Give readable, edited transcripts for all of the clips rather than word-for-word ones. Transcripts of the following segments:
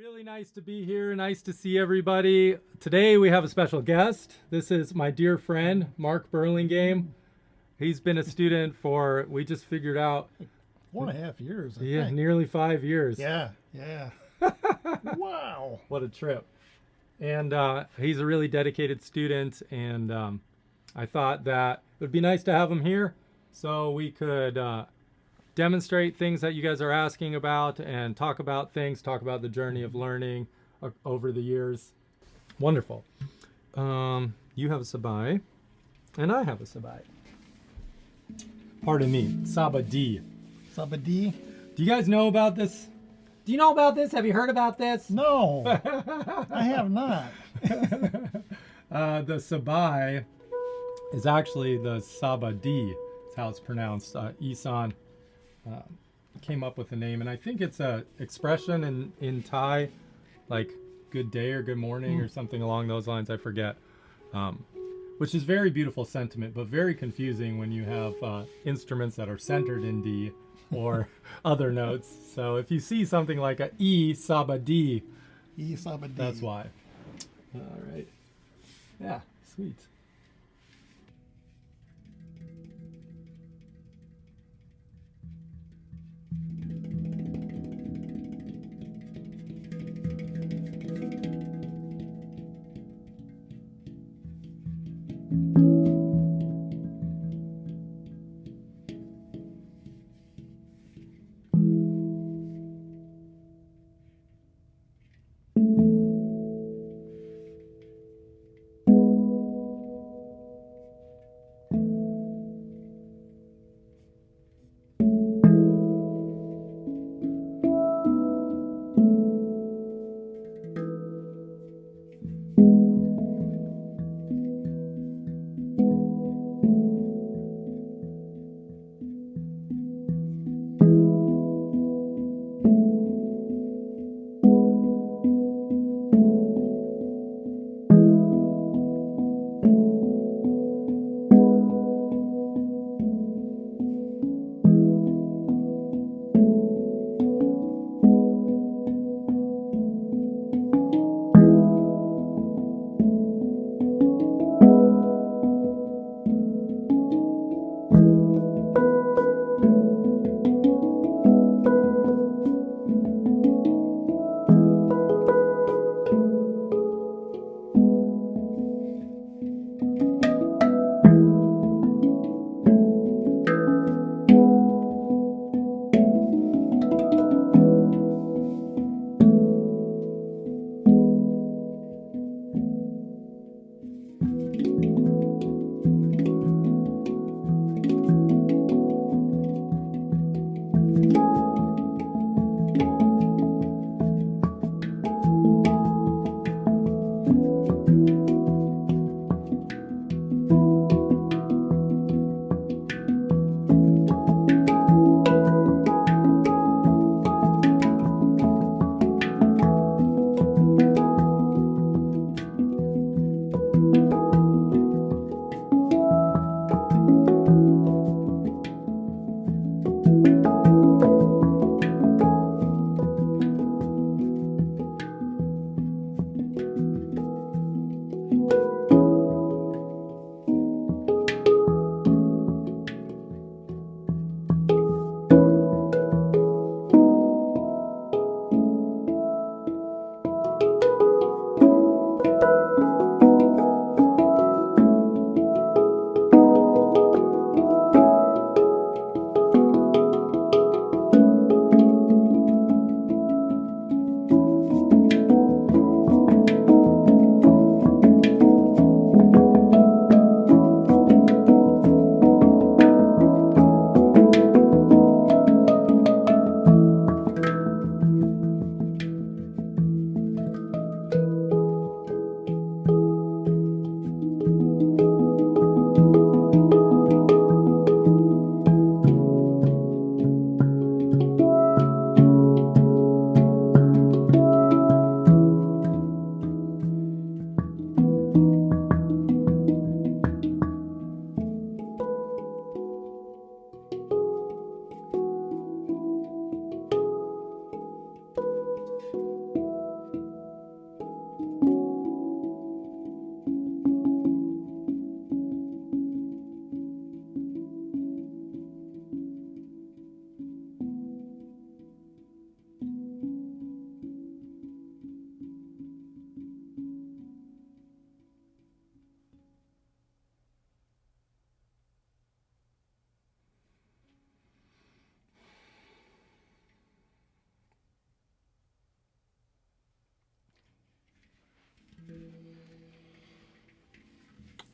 Really nice to be here. Nice to see everybody. Today we have a special guest. This is my dear friend, Mark Burlingame. He's been a student for, we just figured out, 4.5 years. I yeah, think. nearly 5 years. Yeah. Wow. What a trip. And he's a really dedicated student, and I thought that it would be nice to have him here so we could demonstrate things that you guys are asking about and talk about the journey of learning over the years. Wonderful. You have a sabai, and I have a sabai. Pardon me, sabadi. Sabadi? Do you guys know about this? Do you know about this? Have you heard about this? No, I have not. The sabai is actually the sabadi. That's how it's pronounced. Isan came up with the name, and I think it's a expression in Thai, like good day or good morning or something along those lines. I forget. Which is very beautiful sentiment, but very confusing when you have instruments that are centered in D or other notes. So if you see something like a E sabadi, that's why. All right. Yeah, sweet.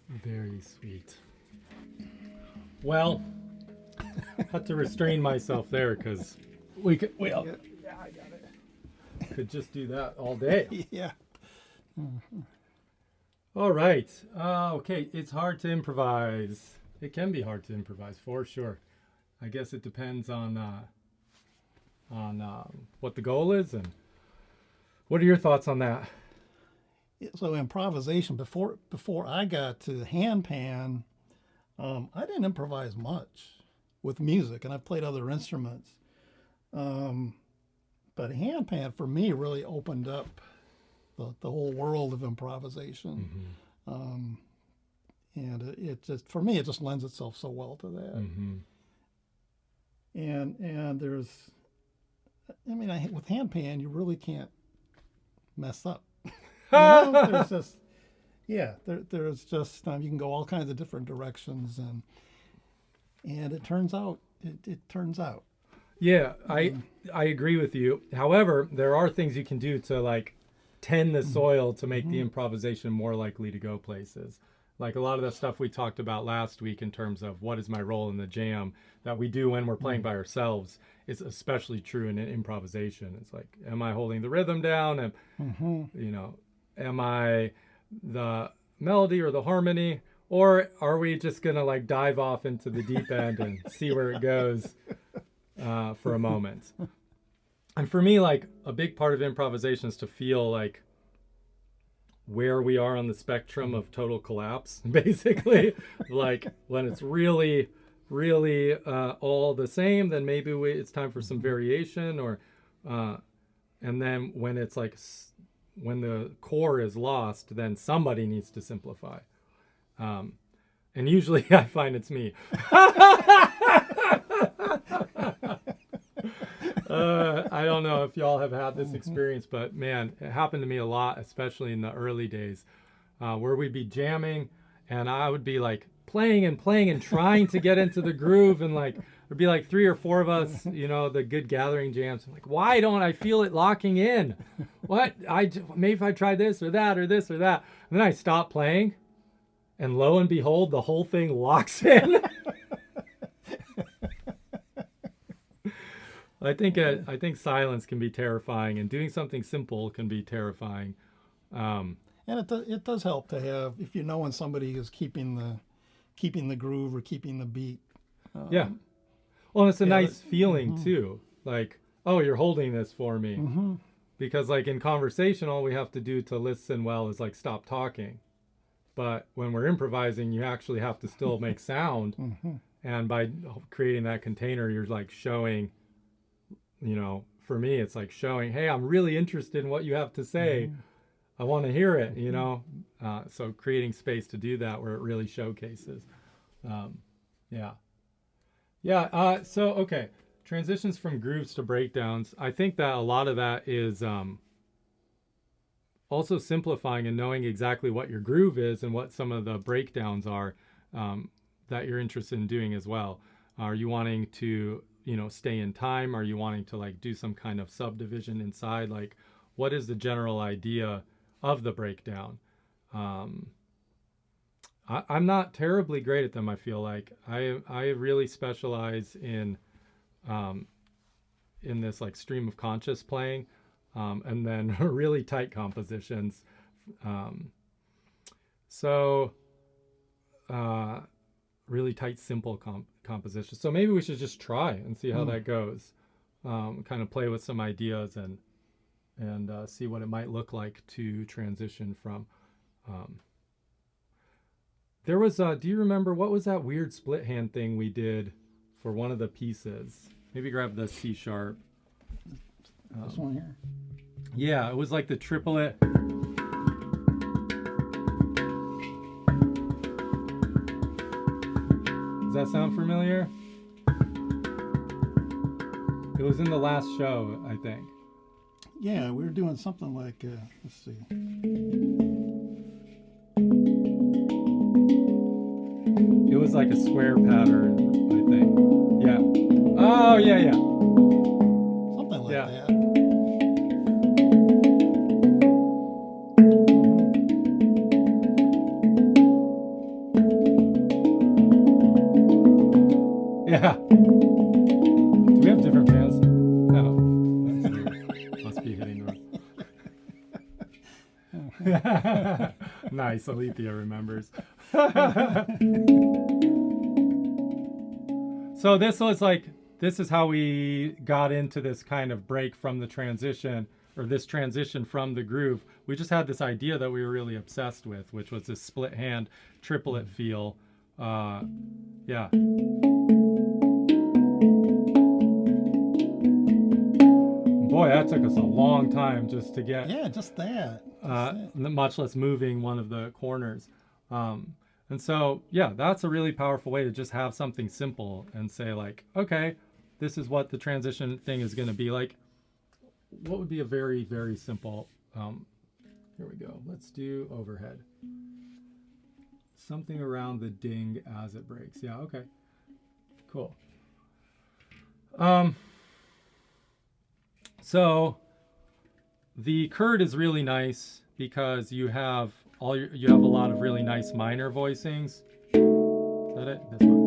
Very sweet. Well, I had to restrain myself there because we could. Well, yeah, I got it. Could just do that all day. Yeah. All right. Okay. It's hard to improvise. It can be hard to improvise for sure. I guess it depends on what the goal is, and what are your thoughts on that? So improvisation, before I got to handpan, I didn't improvise much with music, and I've played other instruments. But handpan for me really opened up the whole world of improvisation. Mm-hmm. And it just, for me, it just lends itself so well to that. Mm-hmm. And there's, I mean, with handpan, you really can't mess up. There's just, there's just, you can go all kinds of different directions, and it turns out, it turns out. Yeah, I agree with you. However, there are things you can do to like tend the soil to make the improvisation more likely to go places. Like a lot of the stuff we talked about last week in terms of what is my role in the jam that we do when we're playing by ourselves is especially true in an improvisation. It's like, am I holding the rhythm down? And, you know, am I the melody or the harmony? Or are we just going to like dive off into the deep end and see where it goes for a moment? And for me, like a big part of improvisation is to feel like where we are on the spectrum of total collapse, basically. Like when it's really, really all the same, then maybe it's time for some variation, or and then when it's like when the core is lost, then somebody needs to simplify. And usually I find it's me. I don't know if y'all have had this experience, but man, it happened to me a lot, especially in the early days, where we'd be jamming and I would be like playing and trying to get into the groove, and like there'd be like 3 or 4 of us, you know, the good gathering jams. I'm like, why don't I feel it locking in? What? Maybe if I try this or that or this or that. And then I stop playing, and lo and behold, the whole thing locks in. I think silence can be terrifying, and doing something simple can be terrifying. And it does help to have, if you know when somebody is keeping the groove or keeping the beat. Yeah. Well, and it's a nice feeling too. Like, oh, you're holding this for me. Because like in conversation, all we have to do to listen well is like stop talking. But when we're improvising, you actually have to still make sound. And by creating that container, you're like showing, you know, for me, it's like showing, hey, I'm really interested in what you have to say. I want to hear it, you know. So creating space to do that where it really showcases. So, okay. Transitions from grooves to breakdowns. I think that a lot of that is also simplifying and knowing exactly what your groove is and what some of the breakdowns are that you're interested in doing as well. Are you wanting to, you know, stay in time? Are you wanting to like do some kind of subdivision inside? Like, what is the general idea of the breakdown? I'm not terribly great at them. I feel like I really specialize in this like stream of conscious playing, and then really tight compositions. Really tight, simple compositions. So maybe we should just try and see how that goes. Kind of play with some ideas and see what it might look like to transition from. There was, do you remember, what was that weird split hand thing we did for one of the pieces? Maybe grab the C sharp. This one here? Yeah, it was like the triplet. Does that sound familiar? It was in the last show, I think. Yeah, we were doing something like, let's see. It was like a square pattern, I think. Yeah. Oh, yeah. Something like that. Nice, Alethea remembers. So this is how we got into this kind of break from the transition, or this transition from the groove. We just had this idea that we were really obsessed with, which was this split hand triplet feel. Yeah. Boy, that took us a long time just to get. Yeah, just that. Much less moving one of the corners. And so, yeah, that's a really powerful way to just have something simple and say like, okay, this is what the transition thing is going to be like. What would be a very, very simple, here we go. Let's do overhead. Something around the ding as it breaks. Yeah, okay, cool. So the chord is really nice because you have you have a lot of really nice minor voicings. Is that it? This one.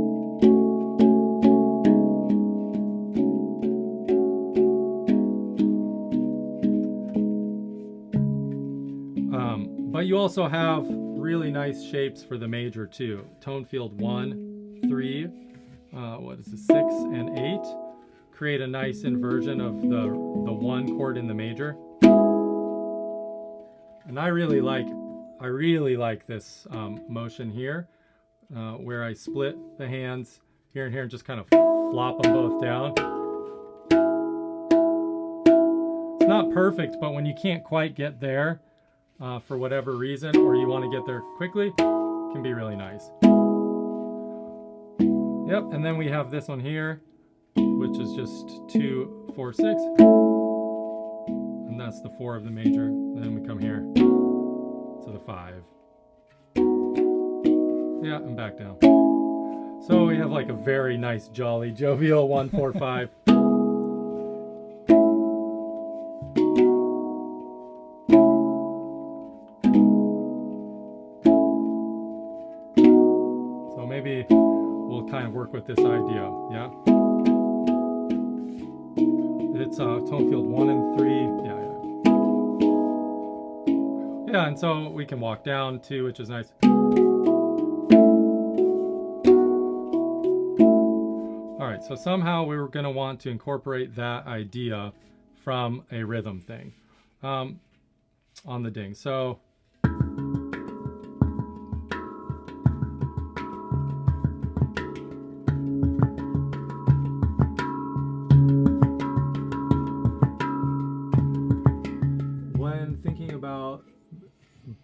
But you also have really nice shapes for the major too. Tone field 1, 3, what is this, 6 and 8. Create a nice inversion of the 1 chord in the major. And I really like this motion here, where I split the hands here and here and just kind of flop them both down. It's not perfect, but when you can't quite get there for whatever reason, or you want to get there quickly, it can be really nice. Yep, and then we have this one here, which is just 2, 4, 6. And that's the 4 of the major. Then we come here to the 5. Yeah, and back down. So we have like a very nice, jolly, jovial 1, 4, 5. So maybe we'll kind of work with this idea, yeah? It's tone field 1 and 3. Yeah, and so we can walk down too, which is nice. All right, so somehow we were going to want to incorporate that idea from a rhythm thing on the ding. So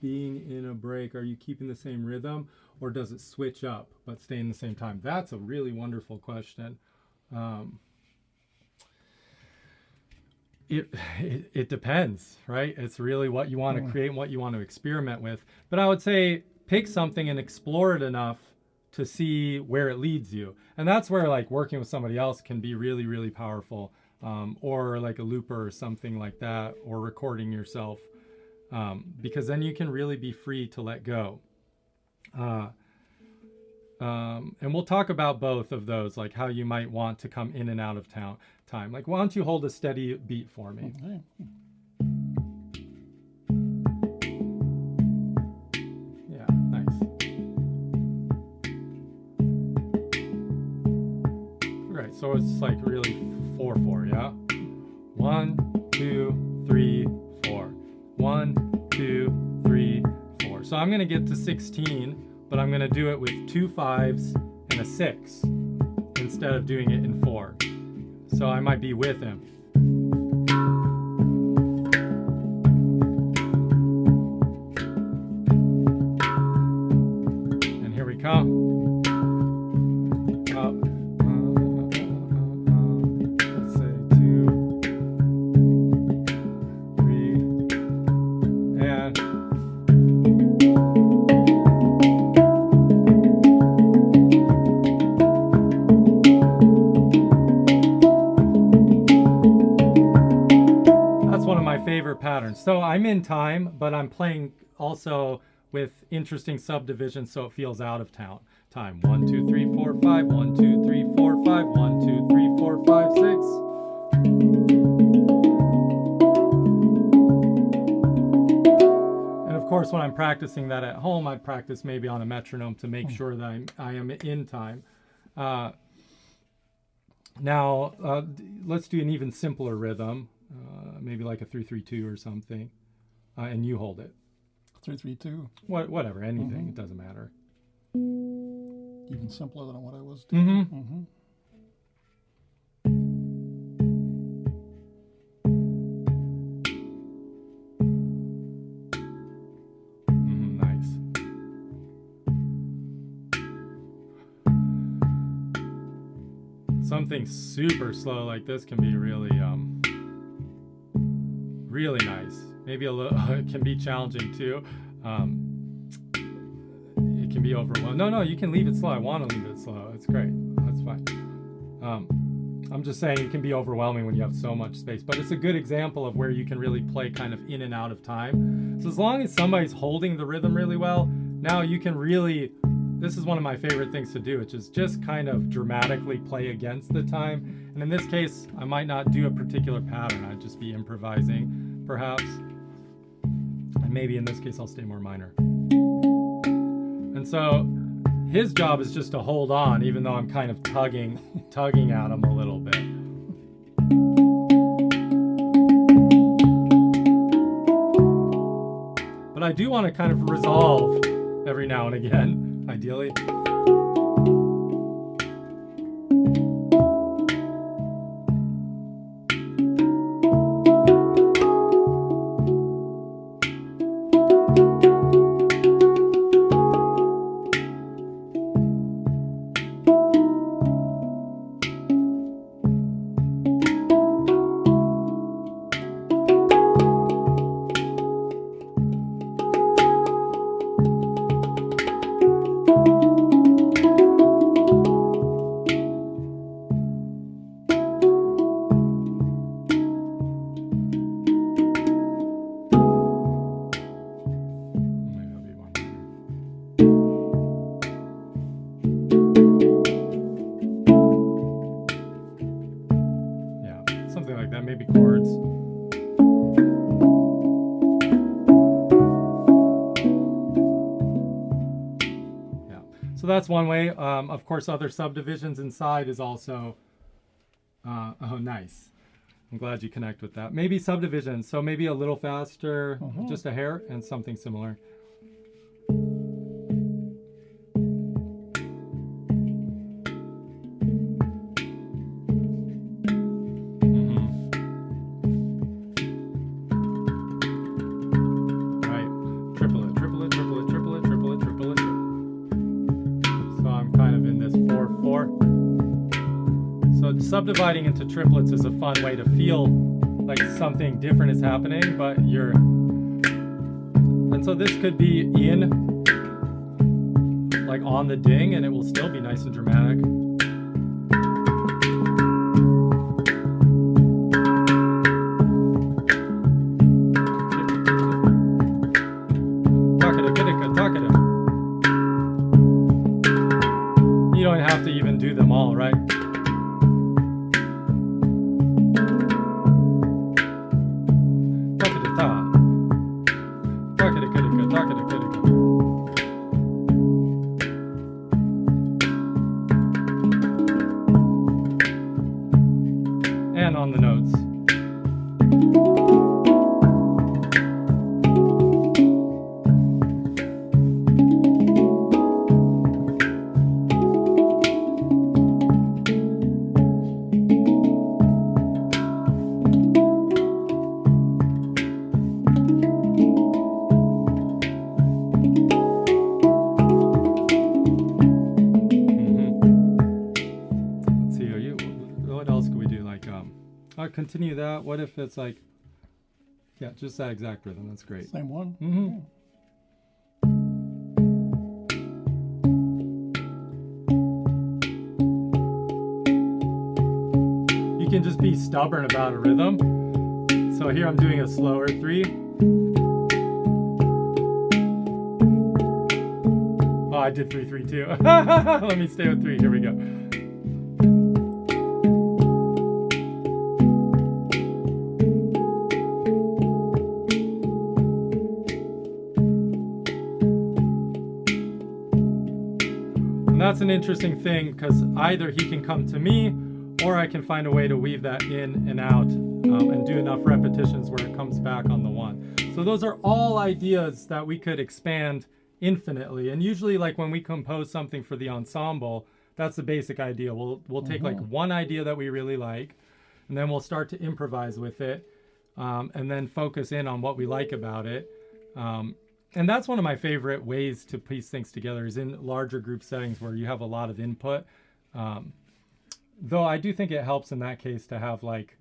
being in a break, are you keeping the same rhythm or does it switch up but stay in the same time? That's a really wonderful question. It depends, right? It's really what you want to create and what you want to experiment with. But I would say pick something and explore it enough to see where it leads you. And that's where like working with somebody else can be really, really powerful, or like a looper or something like that, or recording yourself. Because then you can really be free to let go. And we'll talk about both of those, like how you might want to come in and out of time. Like, why don't you hold a steady beat for me? Okay. Yeah, nice. All right, so it's like really 4/4, yeah? 1, 2, 3, 4. 1, 2, 3, 4. So I'm going to get to 16, but I'm going to do it with 2 5s and a 6 instead of doing it in 4. So I might be with him. And here we come. Let's say 2, 3, and favorite patterns. So I'm in time, but I'm playing also with interesting subdivisions so it feels out of time. 1, 2, 3, 4, 5, 1, 2, 3, 4, 5, 1, 2, 3, 4, 5, 6. And of course, when I'm practicing that at home, I practice maybe on a metronome to make sure that I am in time. Now, let's do an even simpler rhythm, maybe like a 3-3-2 or something, and you hold it. 3-3-2. Whatever, anything, it doesn't matter. Even simpler than what I was doing. Mm-hmm. Nice. Something super slow like this can be really, really nice. Maybe a little, it can be challenging too. It can be overwhelming. No, you can leave it slow. I want to leave it slow. It's great. That's fine. I'm just saying it can be overwhelming when you have so much space, but it's a good example of where you can really play kind of in and out of time. So as long as somebody's holding the rhythm really well, now you can really, this is one of my favorite things to do, which is just kind of dramatically play against the time. And in this case, I might not do a particular pattern. I'd just be improvising, perhaps. And maybe in this case, I'll stay more minor. And so his job is just to hold on, even though I'm kind of tugging at him a little bit. But I do want to kind of resolve every now and again, ideally. Maybe chords. Yeah, so that's one way. Of course, other subdivisions inside is also, oh, nice. I'm glad you connect with that. Maybe subdivisions, so maybe a little faster, just a hair, and something similar. Subdividing into triplets is a fun way to feel like something different is happening, but and so this could be in, like on the ding, and it will still be nice and dramatic. You don't have to even do them all, right? And on the notes. Continue that. What if it's like, yeah, just that exact rhythm. That's great. Same one? Mm-hmm. You can just be stubborn about a rhythm. So here I'm doing a slower 3. Oh, I did 3-3-2. Let me stay with 3. Here we go. that's an interesting thing, because either he can come to me, or I can find a way to weave that in and out, and do enough repetitions where it comes back on the one. So those are all ideas that we could expand infinitely. And usually, like when we compose something for the ensemble, that's the basic idea. We'll take like one idea that we really like, and then we'll start to improvise with it, and then focus in on what we like about it. And that's one of my favorite ways to piece things together, is in larger group settings where you have a lot of input. Though I do think it helps in that case to have like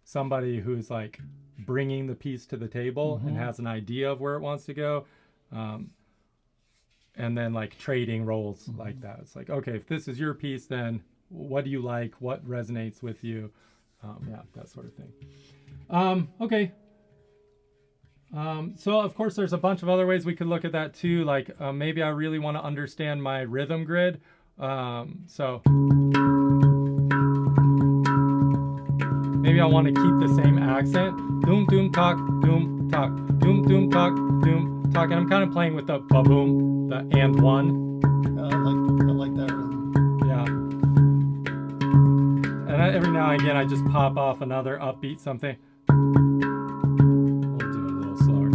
somebody who's like bringing the piece to the table and has an idea of where it wants to go. And then like trading roles like that. It's like, okay, if this is your piece, then what do you like? What resonates with you? Yeah, that sort of thing. Okay. So of course there's a bunch of other ways we could look at that too. Like maybe I really want to understand my rhythm grid. So maybe I want to keep the same accent. Doom, doom, talk, doom, talk, doom, doom, talk, doom, talk. And I'm kind of playing with the ba-boom, the and one. I like that rhythm. Yeah. And every now and again, I just pop off another upbeat something. We'll do it a little slower.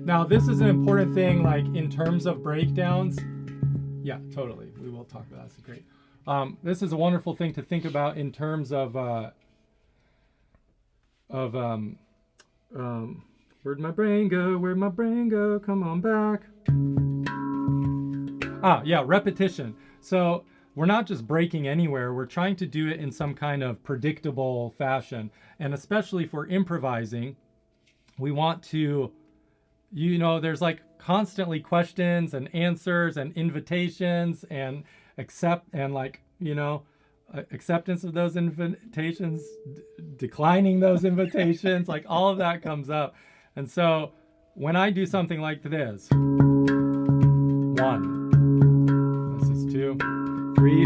Now, this is an important thing, like in terms of breakdowns. Yeah, totally. We will talk about that. That's great. This is a wonderful thing to think about in terms of where'd my brain go? Where'd my brain go? Come on back. Yeah, repetition. So we're not just breaking anywhere. We're trying to do it in some kind of predictable fashion. And especially for improvising, we want to, there's like constantly questions and answers and invitations and acceptance of those invitations, declining those invitations, like all of that comes up. And so when I do something like this, 1, this is 2, 3,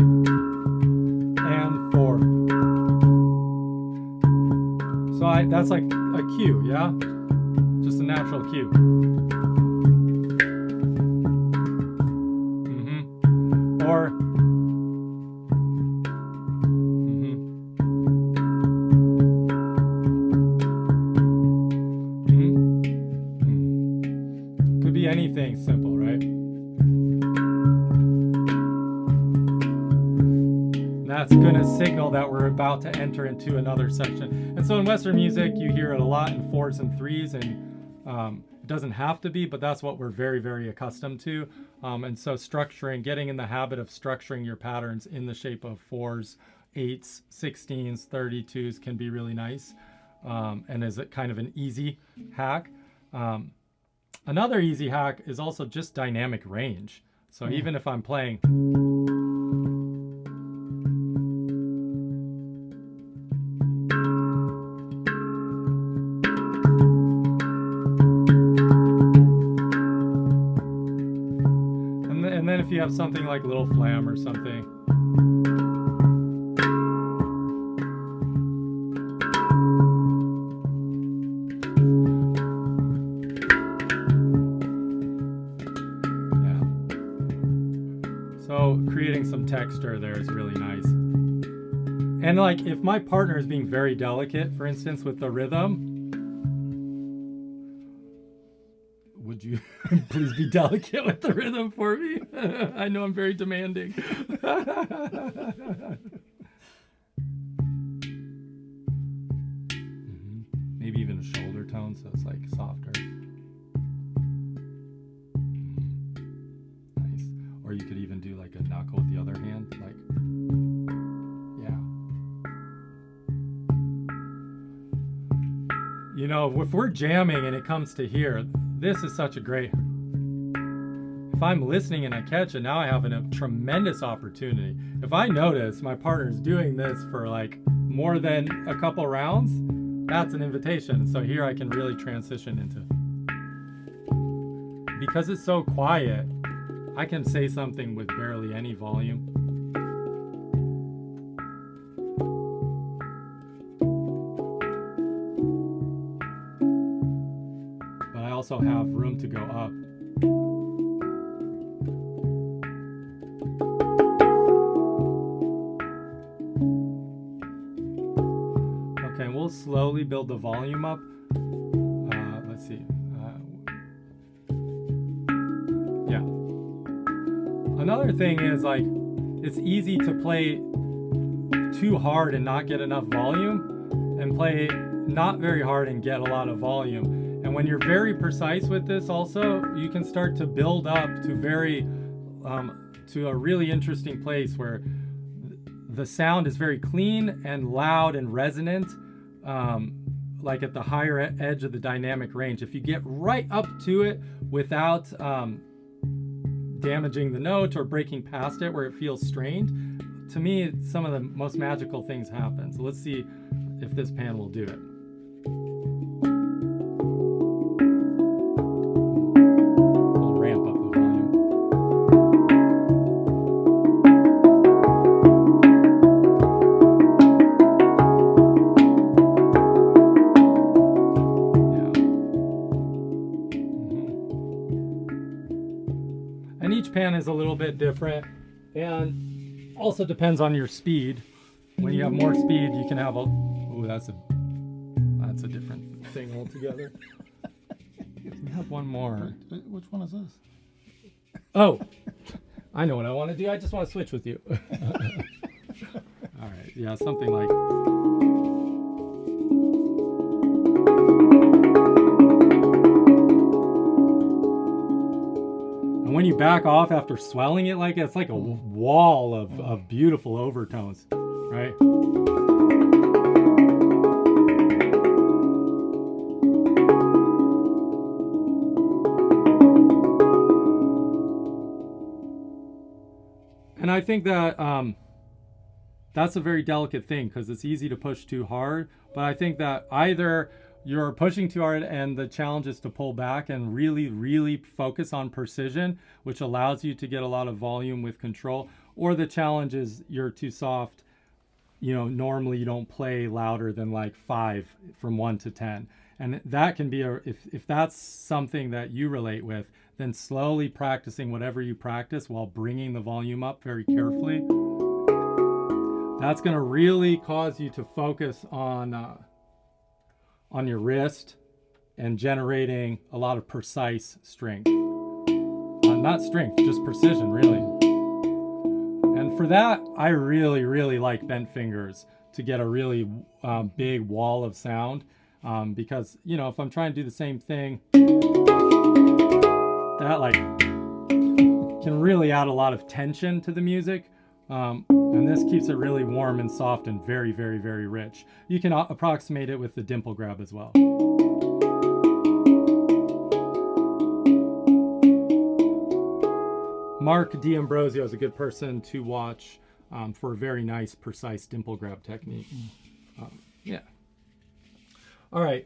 and 4. So that's like a cue, yeah? Just a natural cue. Or could be anything simple, right? That's going to signal that we're about to enter into another section. And so in Western music, you hear it a lot in 4s and 3s, and it doesn't have to be, but that's what we're very, very accustomed to. And so getting in the habit of structuring your patterns in the shape of 4s, 8s, 16s, 32s can be really nice, and is it kind of an easy hack. Another easy hack is also just dynamic range. So even if I'm playing, and then if you have something like Little Flam or something, creating some texture there is really nice. And like if my partner is being very delicate, for instance, with the rhythm, would you please be delicate with the rhythm for me? I know I'm very demanding. Maybe even a shoulder tone, so it's like softer. Or you could even do like a knuckle with the other hand, like, yeah. If we're jamming and it comes to here, this is such a great, if I'm listening and I catch it, now I have a tremendous opportunity. If I notice my partner's doing this for like more than a couple rounds, that's an invitation. So here I can really transition into, because it's so quiet, I can say something with barely any volume. But I also have room to go up. Okay, we'll slowly build the volume up. Let's see. Yeah. Another thing is, like, it's easy to play too hard and not get enough volume, and play not very hard and get a lot of volume. And when you're very precise with this also, you can start to build up to to a really interesting place where the sound is very clean and loud and resonant, like at the higher edge of the dynamic range. If you get right up to it without damaging the note or breaking past it where it feels strained, to me, some of the most magical things happen. So let's see if this pan will do it. We'll ramp up the volume. Yeah. And each pan is a little bit different, and also depends on your speed. When you have more speed, you can have a... Oh, that's a different thing altogether. We have one more. Which one is this? Oh, I know what I want to do. I just want to switch with you. All right, yeah, something like... And when you back off after swelling it like it, it's like a wall of beautiful overtones, right? And I think that that's a very delicate thing, because it's easy to push too hard. But I think that either you're pushing too hard and the challenge is to pull back and really, really focus on precision, which allows you to get a lot of volume with control, or the challenge is you're too soft. You know, normally you don't play louder than like 5 from 1 to 10. And that can be, if that's something that you relate with, then slowly practicing whatever you practice while bringing the volume up very carefully. That's going to really cause you to focus on your wrist and generating a lot of precise strength. Not strength, just precision, really. And for that, I really, really like bent fingers to get a really big wall of sound. Because, you know, if I'm trying to do the same thing, that like can really add a lot of tension to the music. And this keeps it really warm and soft and very, very, very rich. You can approximate it with the dimple grab as well. Mark D'Ambrosio is a good person to watch for a very nice, precise dimple grab technique. Yeah. All right.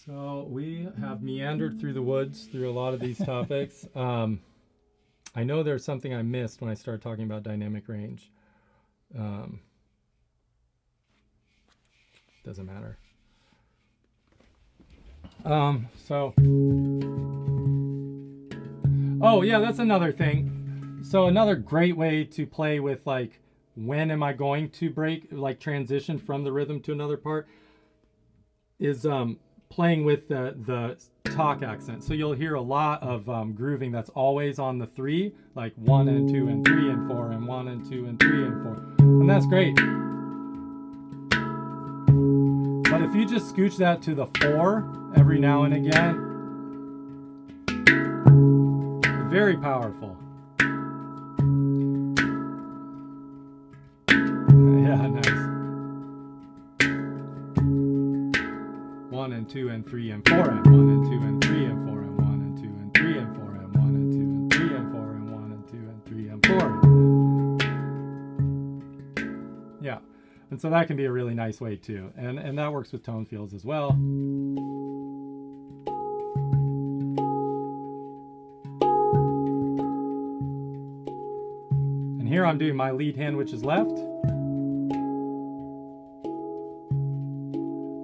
So we have meandered through the woods through a lot of these topics. I know there's something I missed when I started talking about dynamic range. Doesn't matter. Oh yeah, that's another thing. So another great way to play with, like, when am I going to break, like transition from the rhythm to another part, is playing with the talk accent. So you'll hear a lot of grooving that's always on the 3, like 1 and 2 and 3 and 4 and 1 and 2 and 3 and 4. And that's great. But if you just scooch that to the 4 every now and again, very powerful. Yeah, nice. 1 and 2 and 3 and 4 and 1 and 2 and 3 and 4 and 1 and 2 and 3 and 4 and 1 and 2 and 3 and 4 and 1 and 2 and 3 and 4. Yeah, and so that can be a really nice way too, and that works with tone fields as well. And here I'm doing my lead hand, which is left.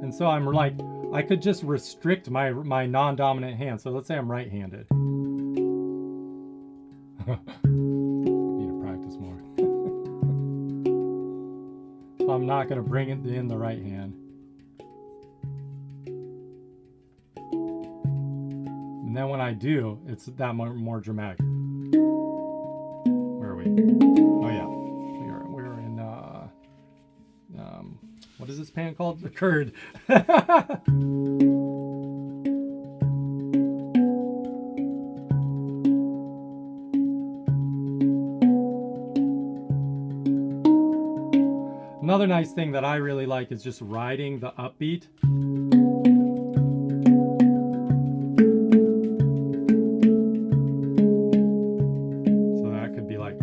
And so I'm like I could just restrict my non-dominant hand. So let's say I'm right-handed. Need to practice more. So I'm not going to bring it in the right hand. And then when I do, it's that more dramatic. Where are we? Oh yeah, we're in what is this pan called? The curd. Another nice thing that I really like is just riding the upbeat. So that could be like,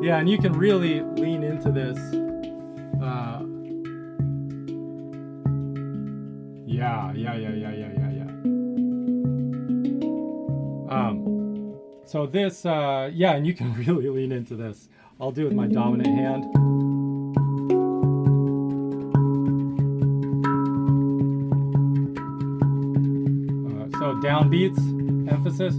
yeah, and you can really lean into this. So this, yeah, and you can really lean into this. I'll do it with my dominant hand. So downbeats, emphasis.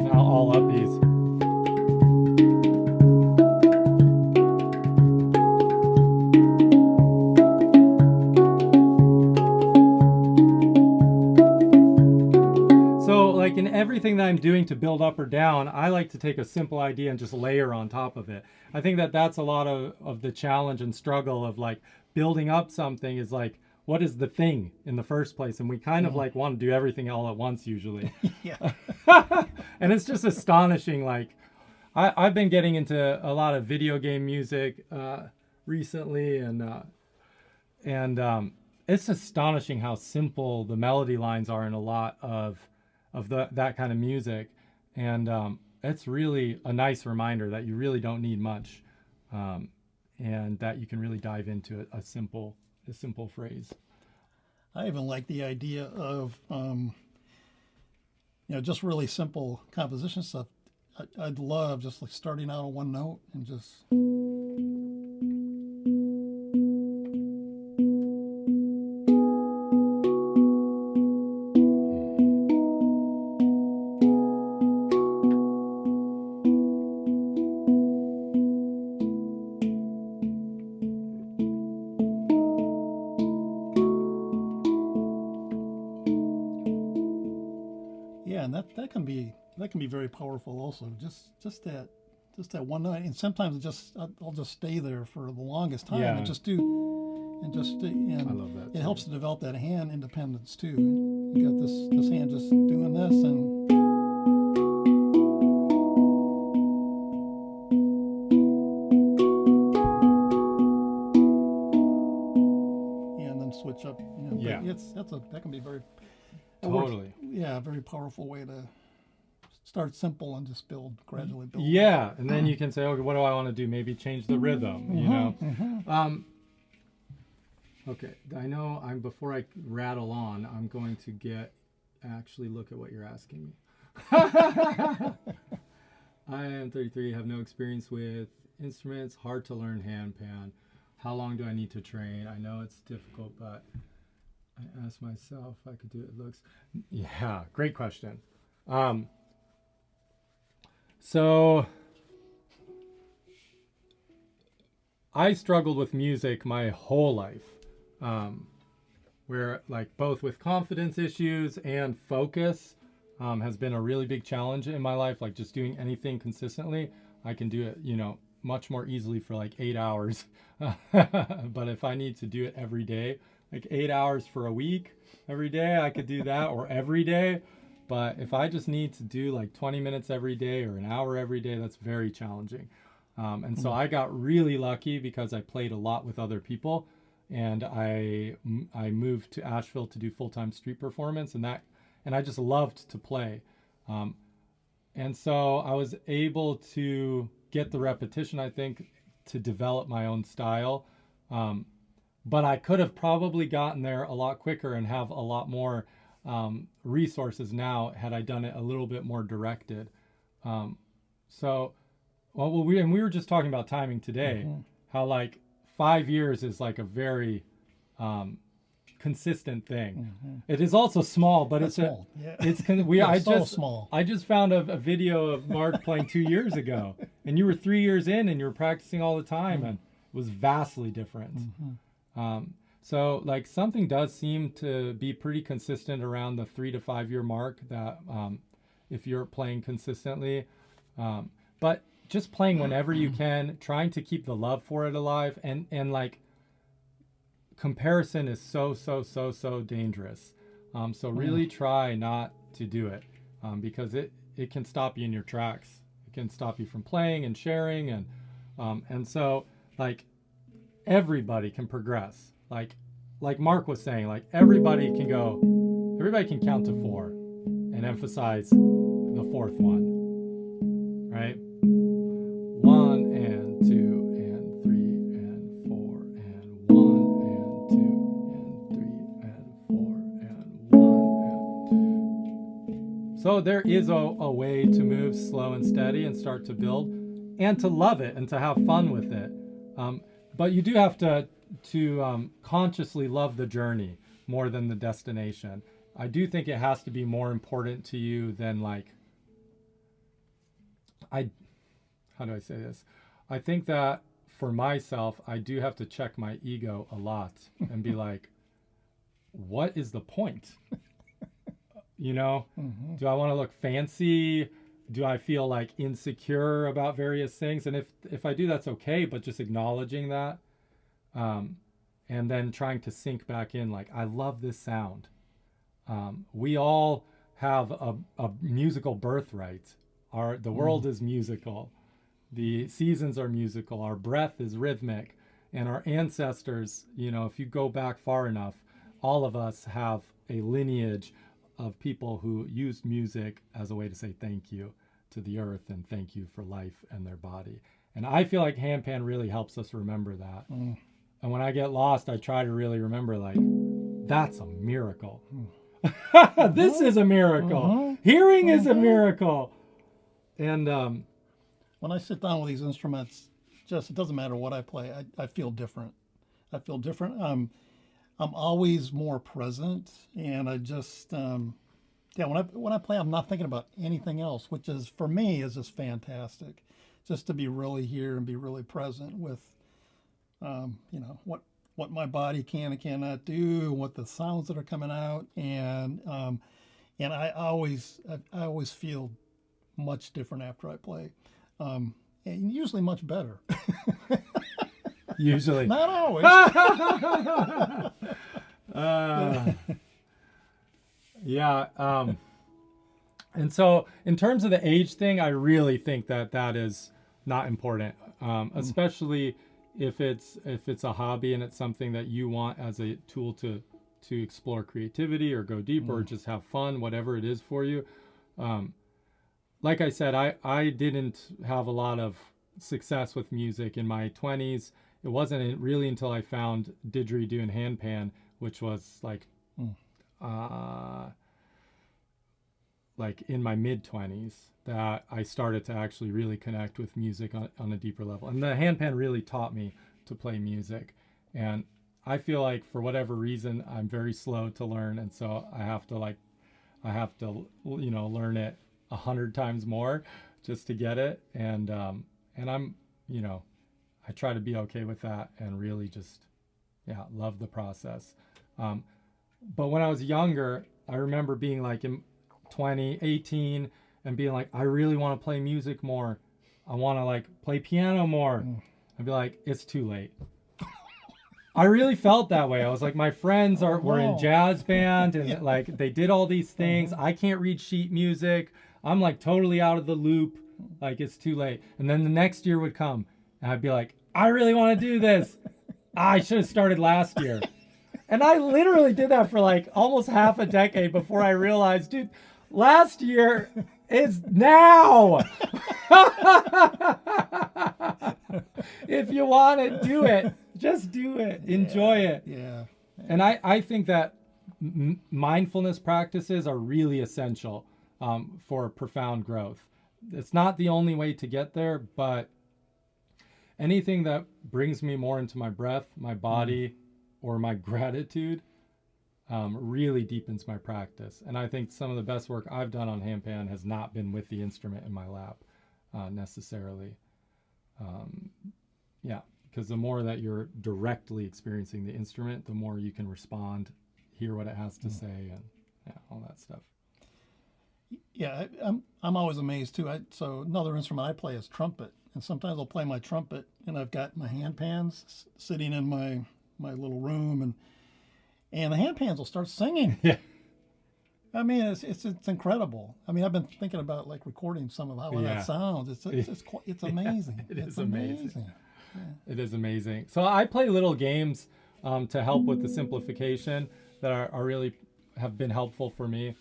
Now all upbeats. In everything that I'm doing to build up or down, I like to take a simple idea and just layer on top of it. I think that that's a lot of the challenge and struggle of like building up something is like, what is the thing in the first place? And we kind of like want to do everything all at once usually. Yeah. And it's just astonishing. Like I've been getting into a lot of video game music recently, and it's astonishing how simple the melody lines are in a lot of that kind of music, and it's really a nice reminder that you really don't need much, and that you can really dive into a simple phrase. I even like the idea of just really simple composition stuff. I'd love just like starting out on one note and just that can be very powerful also. Just that one night, and sometimes I'll just stay there for the longest time and just do I love that. It helps to develop that hand independence too. You got this hand just doing this and then switch up. Yeah, that can be very totally. Very powerful way to start simple and just gradually build. Yeah, and then you can say, okay, what do I want to do? Maybe change the rhythm, you know? Okay, I know before I rattle on, I'm going to actually look at what you're asking me. I am 33, have no experience with instruments, hard to learn handpan. How long do I need to train? I know it's difficult, but I ask myself if I could do it. Yeah, great question. So I struggled with music my whole life, where like both with confidence issues and focus has been a really big challenge in my life. Like just doing anything consistently, I can do it, much more easily for like 8 hours. But if I need to do it every day, like 8 hours for a week, every day, I could do that, or every day. But if I just need to do like 20 minutes every day or an hour every day, that's very challenging. And so I got really lucky because I played a lot with other people, and I moved to Asheville to do full-time street performance, and I just loved to play. And so I was able to get the repetition, I think, to develop my own style. but I could have probably gotten there a lot quicker and have a lot more resources now had I done it a little bit more directed. So, well, we were just talking about timing today, how like 5 years is like a very consistent thing. It is also small, but it's small. Yeah. Small. I just found a video of Mark playing 2 years ago, and you were 3 years in, and you were practicing all the time, and it was vastly different. So like something does seem to be pretty consistent around the 3 to 5 year mark that if you're playing consistently, but just playing whenever you can, trying to keep the love for it alive, and like comparison is so dangerous. So really try not to do it because it can stop you in your tracks. It can stop you from playing and sharing, and so like everybody can progress. Like Mark was saying, like everybody can count to 4 and emphasize the fourth one, right? 1 and 2 and 3 and 4 and 1 and 2 and 3 and 4 and 1 and... So there is a way to move slow and steady and start to build and to love it and to have fun with it. But you do have to consciously love the journey more than the destination. I do think it has to be more important to you than like, how do I say this? I think that for myself, I do have to check my ego a lot and be like, what is the point? You know, do I want to look fancy? Do I feel like insecure about various things? And if I do, that's okay, but just acknowledging that. And then trying to sink back in, like, I love this sound. We all have a musical birthright. The world is musical. The seasons are musical. Our breath is rhythmic. And our ancestors, you know, if you go back far enough, all of us have a lineage of people who used music as a way to say thank you to the earth and thank you for life and their body. And I feel like handpan really helps us remember that. And when I get lost, I try to really remember, like, that's a miracle. This is a miracle. Hearing is a miracle. And when I sit down with these instruments, it doesn't matter what I play. I feel different. I'm always more present, and I just when I play, I'm not thinking about anything else, which is for me is just fantastic. Just to be really here and be really present with, you know, what my body can and cannot do, what the sounds that are coming out, and I always feel much different after I play, and usually much better. Usually, not always. Yeah. And so in terms of the age thing, I really think that is not important, especially if it's a hobby and it's something that you want as a tool to explore creativity or go deeper or just have fun, whatever it is for you. Like I said, I didn't have a lot of success with music in my 20s. It wasn't really until I found didgeridoo and handpan, which was like in my mid-20s, that I started to actually really connect with music on a deeper level. And the handpan really taught me to play music. And I feel like for whatever reason, I'm very slow to learn. And so I have to, you know, learn it 100 times more just to get it. And I'm, you know, I try to be okay with that and really just, love the process. But when I was younger, I remember being like in 20, 18 and being like, I really want to play music more. I want to like play piano more. I'd be like, it's too late. I really felt that way. I was like, my friends were in jazz band and like they did all these things. I can't read sheet music. I'm like totally out of the loop. Like it's too late. And then the next year would come and I'd be like, I really want to do this. I should have started last year. And I literally did that for like almost half a decade before I realized, dude, last year is now. If you want to do it, Just do it. Enjoy it. Yeah. And I think that mindfulness practices are really essential for profound growth. It's not the only way to get there, but anything that brings me more into my breath, my body, or my gratitude really deepens my practice. And I think some of the best work I've done on handpan has not been with the instrument in my lap necessarily. Yeah, because the more that you're directly experiencing the instrument, the more you can respond, hear what it has to say, and all that stuff. Yeah, I'm always amazed too. So another instrument I play is trumpet, and sometimes I'll play my trumpet, and I've got my handpans sitting in my little room, and the handpans will start singing. Yeah. I mean, it's incredible. I mean, I've been thinking about like recording some of how that sounds. It's amazing. It's amazing. Yeah. It is amazing. So I play little games to help with the simplification that are really have been helpful for me.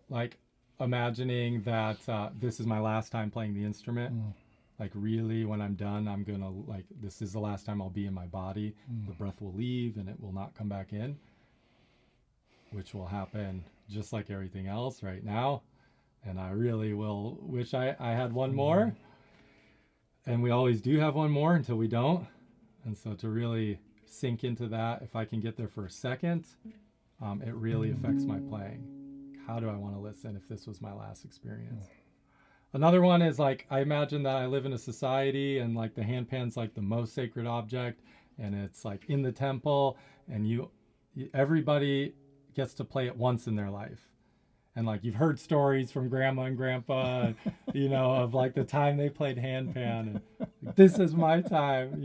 Like imagining that this is my last time playing the instrument. Like really, when I'm done, I'm gonna this is the last time I'll be in my body. The breath will leave and it will not come back in, which will happen just like everything else right now. And I really will wish I had one more. And we always do have one more until we don't. And so to really sink into that, if I can get there for a second, it really affects my playing. How do I want to listen if this was my last experience? Another one is like, I imagine that I live in a society and like the handpan's like the most sacred object, and it's like in the temple, and everybody gets to play it once in their life. And like you've heard stories from grandma and grandpa, of like the time they played handpan, and this is my time,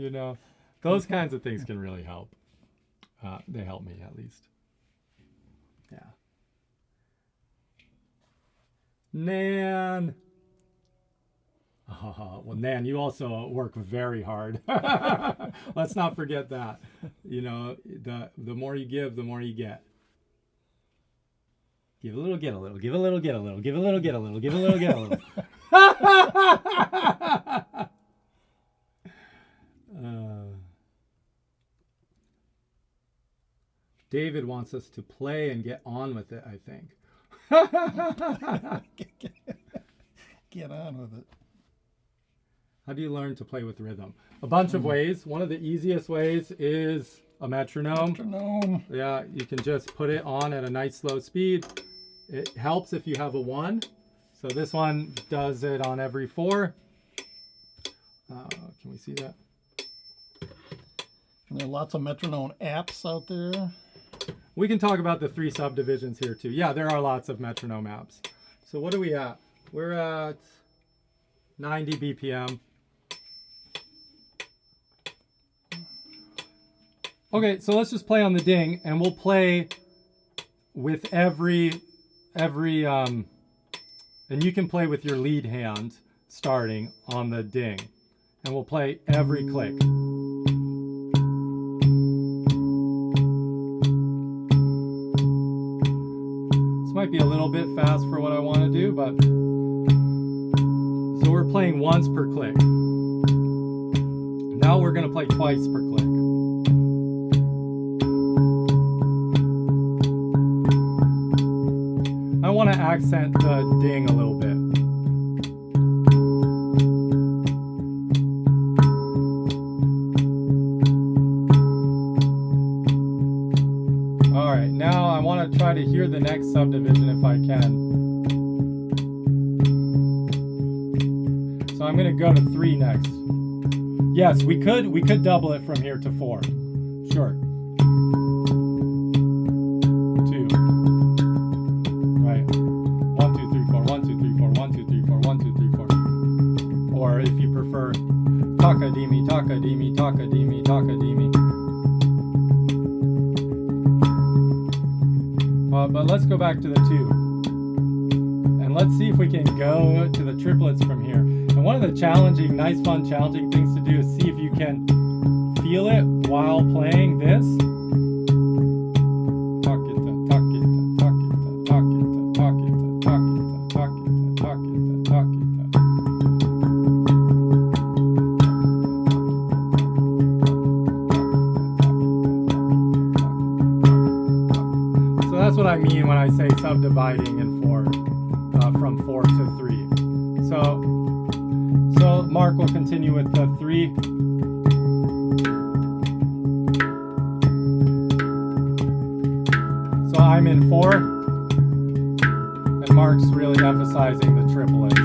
Those kinds of things can really help. They help me at least. Yeah. Nan. Oh, well, Nan, you also work very hard. Let's not forget that. The more you give, the more you get. Give a little, get a little. Give a little, get a little. Give a little, get a little. Give a little, get a little. David wants us to play and get on with it, I think. Get on with it. How do you learn to play with rhythm? A bunch of ways. One of the easiest ways is a metronome. Yeah, you can just put it on at a nice slow speed. It helps if you have a 1. So this one does it on every 4. Can we see that? And there are lots of metronome apps out there. We can talk about the 3 subdivisions here too. Yeah, there are lots of metronome apps. So what are we at? We're at 90 BPM. Okay, so let's just play on the ding, and we'll play with every and you can play with your lead hand starting on the ding, and we'll play every click. This might be a little bit fast for what I want to do, but so we're playing once per click. Now we're going to play twice per click. I want to accent the ding a little bit. All right, now I want to try to hear the next subdivision if I can. So I'm going to go to 3 next. Yes, we could double it from here to 4. Sure. 2. Right. 1, 2, 3, 4. 1, 2, 3, 4. 1, 2, 3, 4. 1, 2, 3, 4. Or if you prefer, takadimi, takadimi, takadimi, takadimi. But let's go back to the 2. And let's see if we can go to the triplets from here. And one of the nice, fun, challenging things to do is see if you can feel it while playing this. I mean when I say subdividing in 4, from 4 to 3. So Mark will continue with the 3. So I'm in 4, and Mark's really emphasizing the triplets.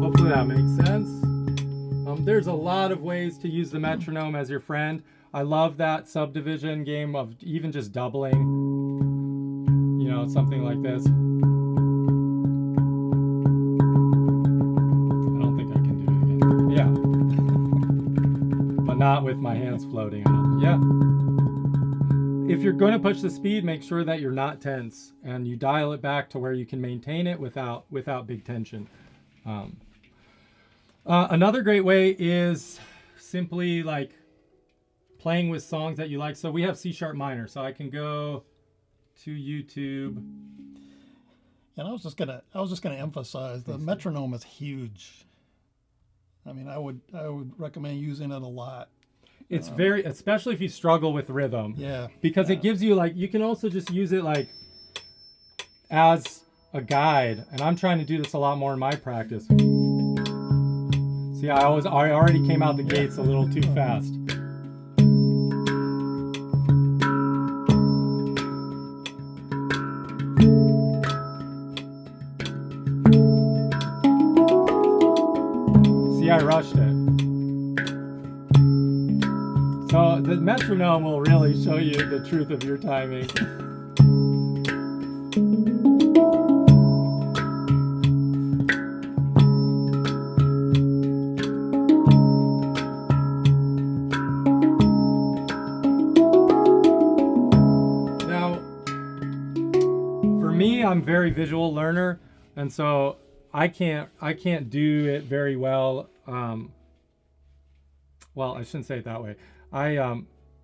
Hopefully that makes sense. There's a lot of ways to use the metronome as your friend. I love that subdivision game of even just doubling, you know, something like this. I don't think I can do it again. Yeah. But not with my hands floating. Yeah. If you're going to push the speed, make sure that you're not tense and you dial it back to where you can maintain it without big tension. Another great way is simply like playing with songs that you like. So we have C# minor, so I can go to YouTube. And I was just gonna emphasize the metronome is huge. I mean, I would recommend using it a lot. It's very, especially if you struggle with rhythm. Yeah. Because it gives you like, you can also just use it like as a guide. And I'm trying to do this a lot more in my practice. See, I already came out the gates a little too fast. See, I rushed it. So the metronome will really show you the truth of your timing. I'm a very visual learner, and so I can't do it very well. Well, I shouldn't say it that way.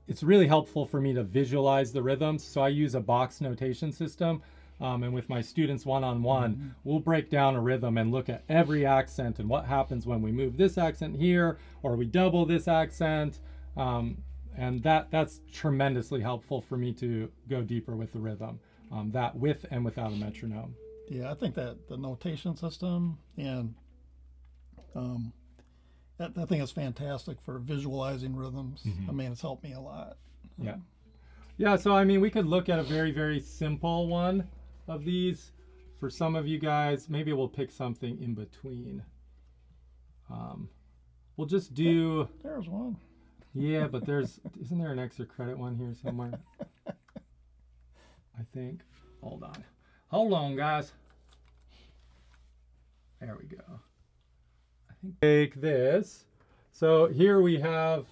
It's really helpful for me to visualize the rhythms, so I use a box notation system, and with my students one-on-one, we'll break down a rhythm and look at every accent and what happens when we move this accent here or we double this accent, and that's tremendously helpful for me to go deeper with the rhythm. That with and without a metronome. Yeah, I think that the notation system and that thing is fantastic for visualizing rhythms. I mean, it's helped me a lot. Yeah, so I mean, we could look at a very, very simple one of these. For some of you guys, maybe we'll pick something in between. We'll just do... There's one. Yeah, but isn't there an extra credit one here somewhere? I think. Hold on, guys. There we go. I think take this. So here we have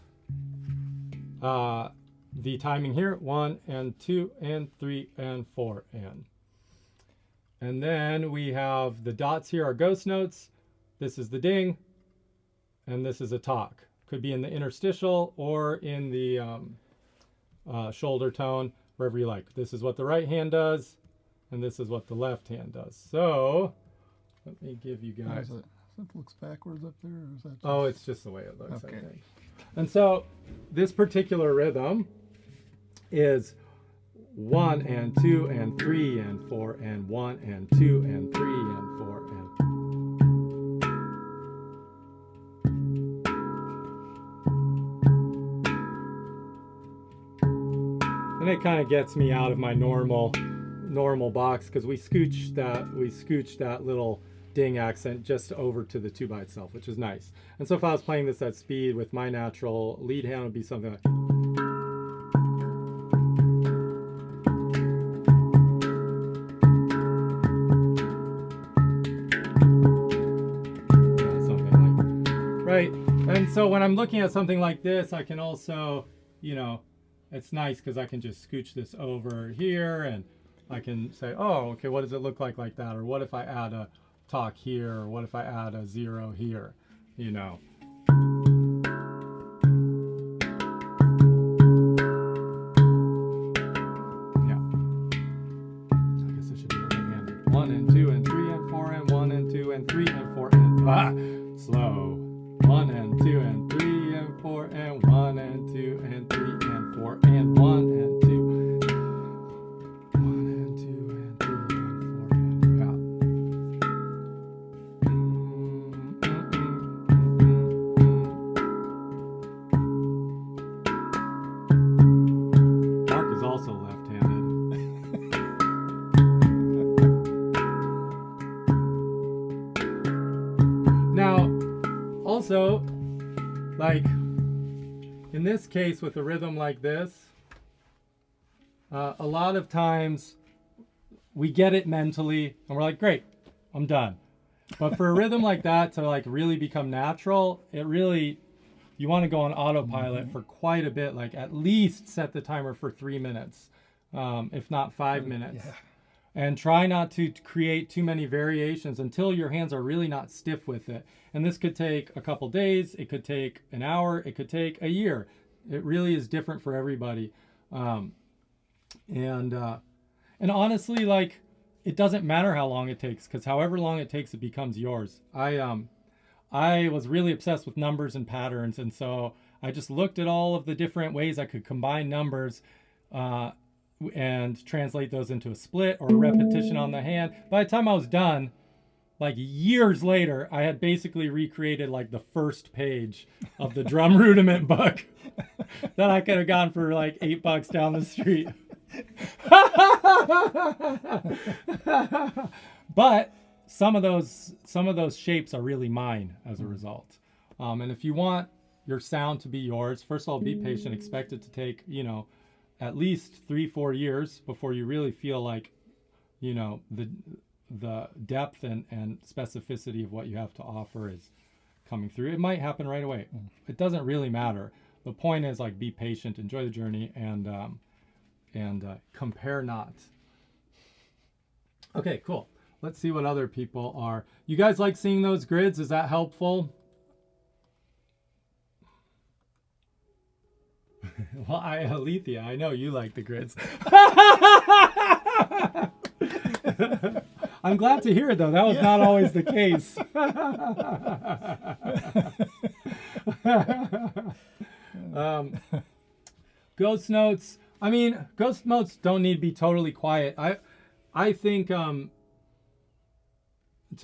the timing here: 1 and 2 and 3 and 4 and then we have the dots here are ghost notes. This is the ding, and this is a talk. Could be in the interstitial or in the shoulder tone. Wherever you like. This is what the right hand does, and this is what the left hand does. So, let me give you guys... It looks backwards up there? Or is that just... Oh, it's just the way it looks, okay. I think. And so, this particular rhythm is 1 and 2 and 3 and 4 and 1 and 2 and 3 and 4 and... And it kind of gets me out of my normal box because we scooched that little ding accent just over to the 2 by itself, which is nice. And so if I was playing this at speed with my natural lead hand, it would be something like... Yeah, something like... Right? And so when I'm looking at something like this, I can also, you know, it's nice because I can just scooch this over here and I can say, oh, okay, what does it look like that? Or what if I add a talk here? Or what if I add a 0 here? You know. Yeah. I guess I should do it right-handed. 1 and 2 and 3 and 4 and 1 and 2 and 3 and 4 and Ah, slow. 1 and 2 and 3 and 4 and 1 and 2 and 3 and 4 and 1 and 2. 1 and 2 and 3 and 4 and yeah. Mark is also left-handed. Now, also, like in this case with a rhythm like this, a lot of times we get it mentally and we're like, great, I'm done. But for a rhythm like that to like really become natural, it really, you want to go on autopilot for quite a bit, like at least set the timer for 3 minutes, if not 5 minutes. Yeah. And try not to create too many variations until your hands are really not stiff with it. And this could take a couple days, it could take an hour, it could take a year. It really is different for everybody. And honestly, like, it doesn't matter how long it takes, because however long it takes, it becomes yours. I was really obsessed with numbers and patterns, and so I just looked at all of the different ways I could combine numbers and translate those into a split or a repetition on the hand. By the time I was done, like years later, I had basically recreated like the first page of the drum rudiment book that I could have gotten for like $8 down the street. But some of those shapes are really mine as a result. And if you want your sound to be yours, first of all, be patient. Expect it to take, at least 3-4 years before you really feel like, the depth and specificity of what you have to offer is coming through. It might happen right away. It doesn't really matter. The point is, like, be patient, enjoy the journey, and compare not. Okay, cool. Let's see what other people are. You guys like seeing those grids? Is that helpful? Well, Alethea, I know you like the grids. I'm glad to hear it, though. That was not always the case. Ghost notes. I mean, ghost notes don't need to be totally quiet. I think, to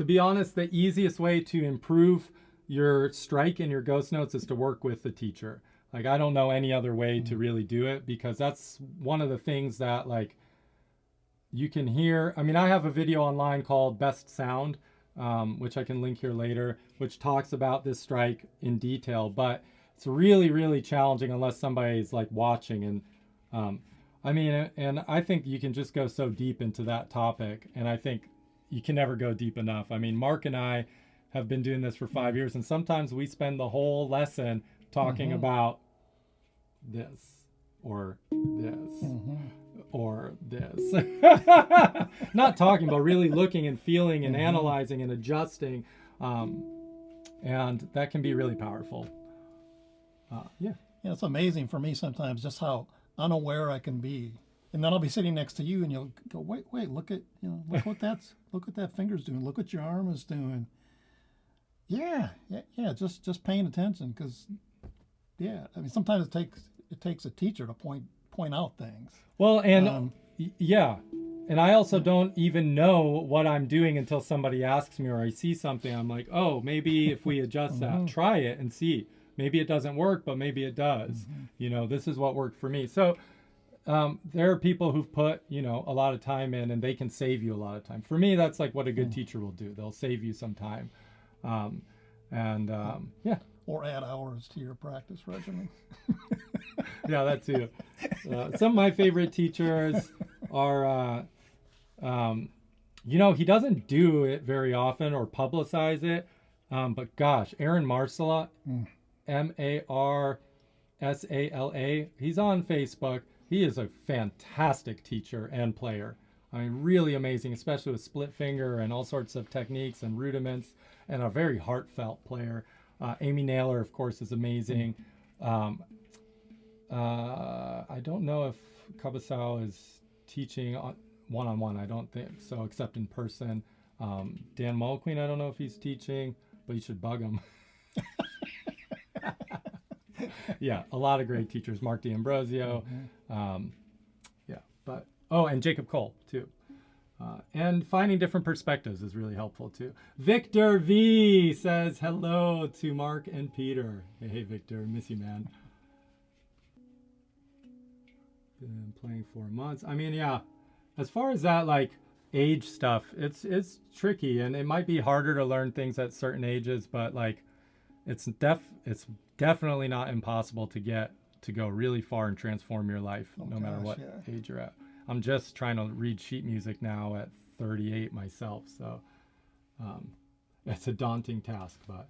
be honest, the easiest way to improve your strike and your ghost notes is to work with the teacher. Like, I don't know any other way to really do it, because that's one of the things that, like, you can hear. I mean, I have a video online called Best Sound, which I can link here later, which talks about this strike in detail, but it's really, really challenging unless somebody's like watching. And I mean, and I think you can just go so deep into that topic, and I think you can never go deep enough. I mean, Mark and I have been doing this for 5 years, and sometimes we spend the whole lesson talking about this or this or this. Not talking, but really looking and feeling and analyzing and adjusting. And that can be really powerful. Yeah, it's amazing for me sometimes just how unaware I can be. And then I'll be sitting next to you and you'll go, wait, look at, look what that finger's doing. Look what your arm is doing. Yeah, just paying attention, because I mean, sometimes it takes a teacher to point out things. Well, and and I also don't even know what I'm doing until somebody asks me, or I see something. I'm like, oh, maybe if we adjust that, try it and see. Maybe it doesn't work, but maybe it does. This is what worked for me. So there are people who've put, a lot of time in, and they can save you a lot of time. For me, that's like what a good teacher will do. They'll save you some time. Or add hours to your practice regimen. Yeah, that too. Some of my favorite teachers are, he doesn't do it very often or publicize it. But gosh, Aaron Marsala, Marsala, he's on Facebook. He is a fantastic teacher and player. I mean, really amazing, especially with split finger and all sorts of techniques and rudiments, and a very heartfelt player. Amy Naylor, of course, is amazing. I don't know if Kabasau is teaching one-on-one. I don't think so, except in person. Dan Mulqueen, I don't know if he's teaching, but you should bug them. Yeah, a lot of great teachers. Mark D'Ambrosio. Yeah, but, and Jacob Cole, too. And finding different perspectives is really helpful, too. Victor V says hello to Mark and Peter. Hey, Victor, miss you, man. Been playing 4 months. I mean, yeah, as far as that, like, age stuff, it's tricky, and it might be harder to learn things at certain ages, but, like, it's definitely not impossible to get to go really far and transform your life, no matter what age you're at. I'm just trying to read sheet music now at 38 myself, so it's a daunting task, but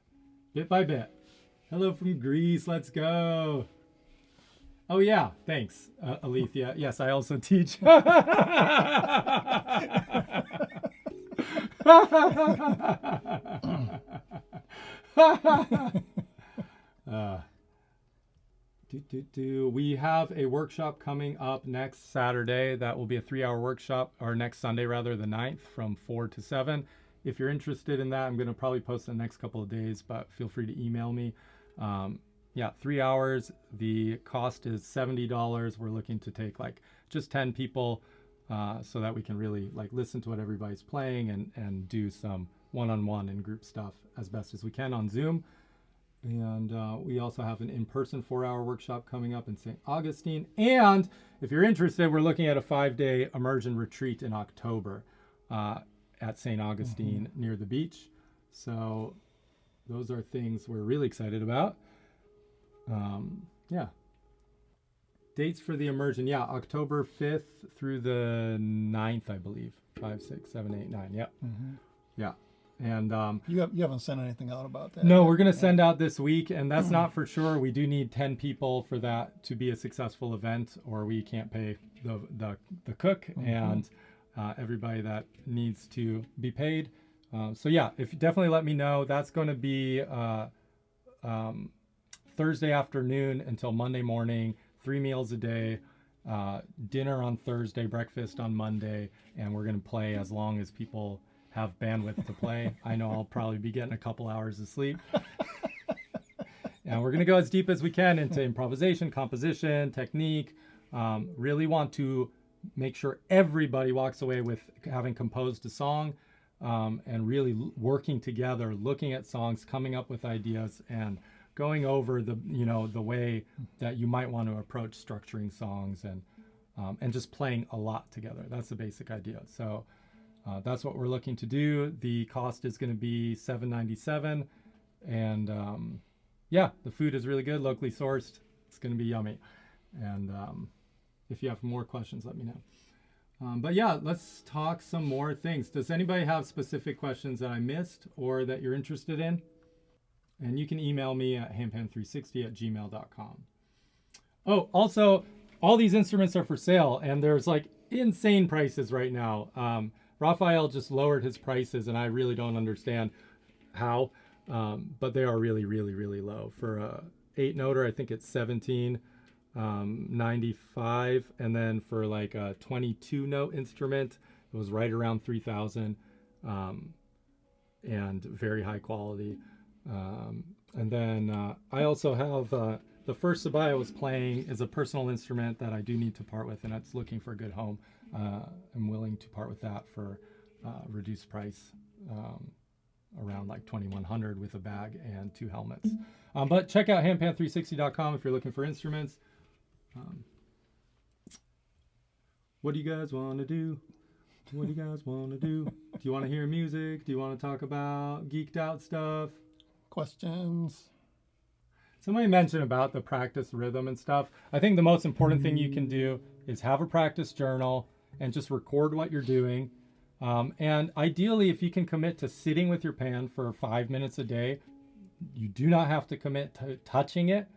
bit by bit. Hello from Greece, let's go. Oh yeah, thanks, Alethea. Yes, I also teach. We have a workshop coming up next Saturday. That will be a 3-hour workshop, or next Sunday rather, the 9th, from 4 to 7. If you're interested in that, I'm going to probably post the next couple of days, but feel free to email me. Yeah, 3 hours. The cost is $70. We're looking to take like just 10 people so that we can really like listen to what everybody's playing and do some one-on-one and group stuff as best as we can on Zoom. And we also have an in-person 4-hour workshop coming up in St. Augustine. And if you're interested, we're looking at a 5-day immersion retreat in October at St. Augustine near the beach. So those are things we're really excited about. Yeah. Dates for the immersion. Yeah, October 5th through the 9th, I believe. 5, 6, 7, 8, 9. Yep. Yeah. And you haven't sent anything out about that? No, we're going to send out this week, and that's not for sure. We do need 10 people for that to be a successful event, or we can't pay the cook and everybody that needs to be paid. So yeah, if you definitely let me know. That's going to be Thursday afternoon until Monday morning, 3 meals a day, dinner on Thursday, breakfast on Monday, and we're going to play as long as people have bandwidth to play. I know I'll probably be getting a couple hours of sleep. And we're going to go as deep as we can into improvisation, composition, technique. Really want to make sure everybody walks away with having composed a song and really working together, looking at songs, coming up with ideas, and going over the way that you might want to approach structuring songs and just playing a lot together. That's the basic idea. So that's what we're looking to do. The cost is going to be $7.97, and yeah, the food is really good, locally sourced. It's going to be yummy. And if you have more questions, let me know. But yeah, let's talk some more things. Does anybody have specific questions that I missed or that you're interested in? And you can email me at handpan360@gmail.com. Oh, also, all these instruments are for sale, and there's like insane prices right now. Raphael just lowered his prices, and I really don't understand how, but they are really, really, really low. For a 8-noter, I think it's $17.95, and then for like a 22-note instrument, it was right around $3,000, and very high quality. And then I also have the first Sabai I was playing is a personal instrument that I do need to part with, and it's looking for a good home. I'm willing to part with that for reduced price, around like $2,100 with a bag and 2 helmets. But check out handpan360.com if you're looking for instruments. What do you guys want to do? What do you guys want to do? Do you want to hear music? Do you want to talk about geeked out stuff? Questions? Somebody mentioned about the practice rhythm and stuff. I think the most important thing you can do is have a practice journal and just record what you're doing. And ideally, if you can commit to sitting with your pan for 5 minutes a day, you do not have to commit to touching it.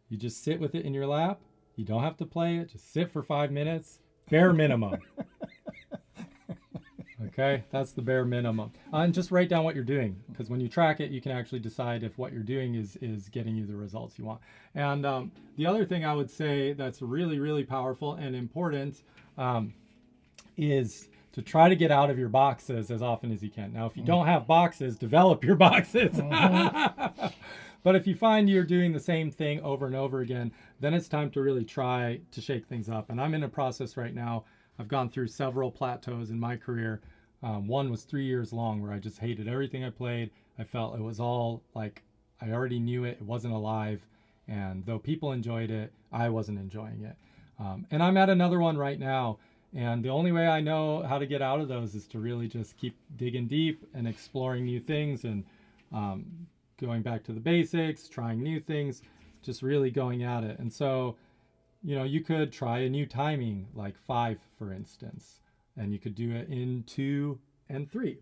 You just sit with it in your lap. You don't have to play it. Just sit for 5 minutes. Bare minimum. Okay, that's the bare minimum. And just write down what you're doing, because when you track it, you can actually decide if what you're doing is getting you the results you want. And the other thing I would say that's really, really powerful and important is to try to get out of your boxes as often as you can. Now, if you don't have boxes, develop your boxes. But if you find you're doing the same thing over and over again, then it's time to really try to shake things up. And I'm in a process right now. I've gone through several plateaus in my career. One was 3 years long where I just hated everything I played. I felt it was all like I already knew it. It wasn't alive. And though people enjoyed it, I wasn't enjoying it. And I'm at another one right now. And the only way I know how to get out of those is to really just keep digging deep and exploring new things and going back to the basics, trying new things, just really going at it. And so, you could try a new timing, like 5, for instance, and you could do it in 2 and 3,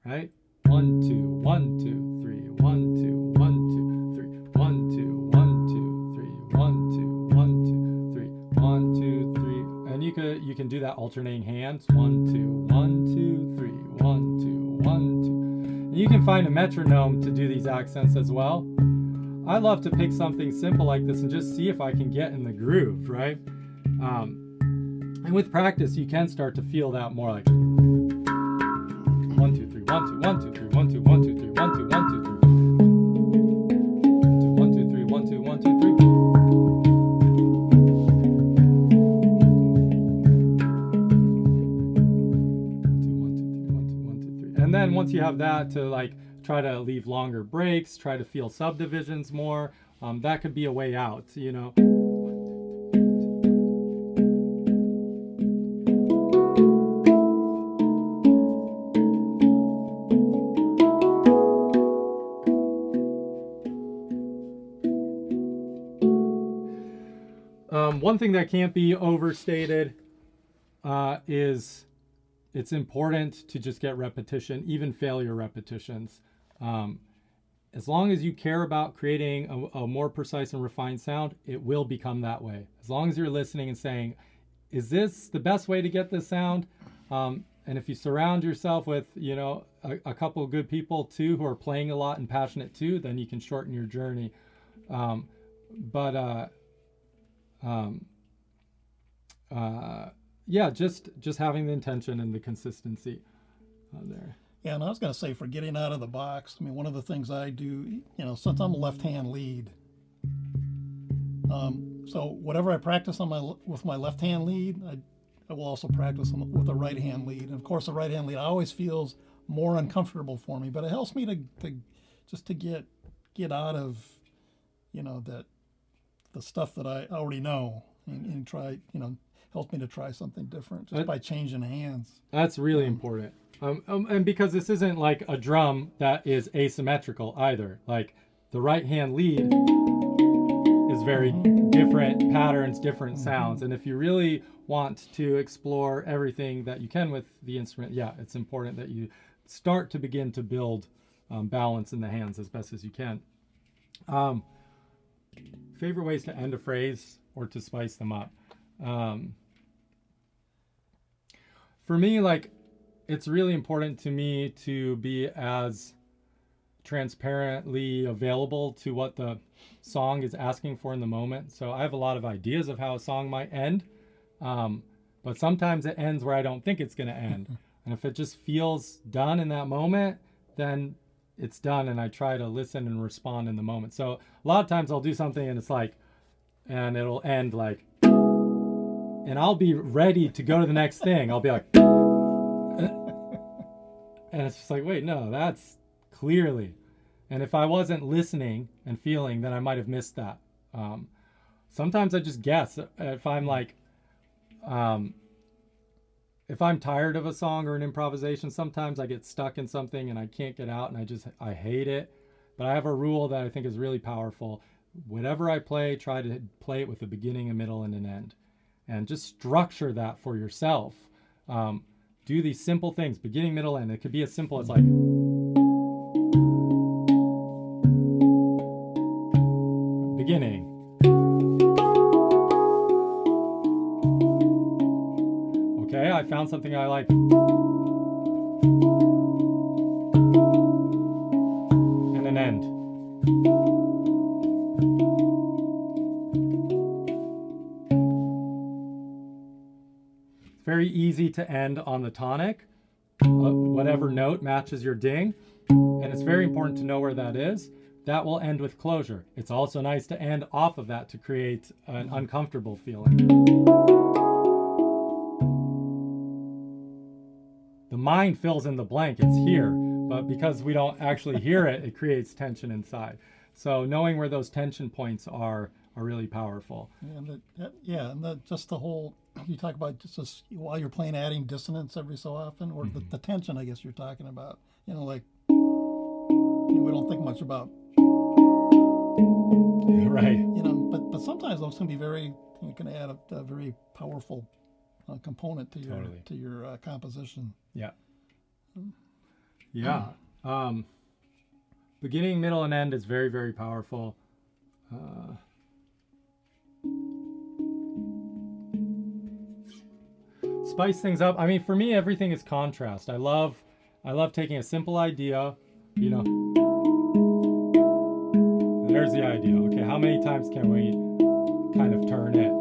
right? 1, 2, 1, 2, 3, 1, 2, 1, 2, 3, 1, 2, 1, 2, 3, 1, 2, 1, 2, 3, 1, 2, 3. And you can do that alternating hands. 1, 2, 1, 2, 3, 1, 2, 1, 2. And you can find a metronome to do these accents as well. I love to pick something simple like this and just see if I can get in the groove, right? And with practice, you can start to feel that more like 1, 2, 3, 1, 2, 1, 2, 3, 1, 2, 1, 2, 3, 1, 2, 1, 2, 3. 1, 2, 3, 1, 2, 1, 2, 3. 1, 2, 1, 2, 1, 2, 3. And then once you have that, to like try to leave longer breaks, try to feel subdivisions more. That could be a way out, One thing that can't be overstated is it's important to just get repetition, even failure repetitions. As long as you care about creating a more precise and refined sound, it will become that way. As long as you're listening and saying, is this the best way to get this sound? And if you surround yourself with, a couple of good people too, who are playing a lot and passionate too, then you can shorten your journey. Yeah, just having the intention and the consistency there. Yeah, and I was going to say, for getting out of the box, I mean, one of the things I do, since I'm a left-hand lead, so whatever I practice with my left-hand lead, I will also practice with a right-hand lead. And of course, the right-hand lead always feels more uncomfortable for me, but it helps me to get out of, the stuff that I already know and try, helps me to try something different just by changing hands. That's really important. And because this isn't like a drum that is asymmetrical either. Like the right hand lead is very different patterns, different sounds. And if you really want to explore everything that you can with the instrument, yeah, it's important that you start to begin to build balance in the hands as best as you can. Favorite ways to end a phrase or to spice them up. For me, it's really important to me to be as transparently available to what the song is asking for in the moment. So I have a lot of ideas of how a song might end, but sometimes it ends where I don't think it's going to end. And if it just feels done in that moment, then it's done, and I try to listen and respond in the moment. So a lot of times I'll do something and and it'll end and I'll be ready to go to the next thing. I'll be like, and it's just like, wait, no, that's clearly. And if I wasn't listening and feeling, then I might have missed that. Sometimes I just guess. If I'm if I'm tired of a song or an improvisation, sometimes I get stuck in something and I can't get out, and I hate it. But I have a rule that I think is really powerful. Whatever I play, try to play it with a beginning, a middle, and an end. And just structure that for yourself. Do these simple things, beginning, middle, end. It could be as simple as beginning. Okay, I found something I like. And an end. very easy to end on the tonic, whatever note matches your ding. And it's very important to know where that is. That will end with closure. It's also nice to end off of that to create an uncomfortable feeling. The mind fills in the blank, it's here, but because we don't actually hear it, it creates tension inside. So knowing where those tension points are really powerful. And just the whole, you talk about just while you're playing, adding dissonance every so often, or the tension, I guess you're talking about. You know, like, we don't think much about, right? You know, but sometimes those can be you can add a very powerful component to your composition. Yeah. Yeah. Beginning, middle, and end is very, very powerful. Spice things up. I mean, for me, everything is contrast. I love taking a simple idea, you know. There's the idea. Okay, how many times can we kind of turn it?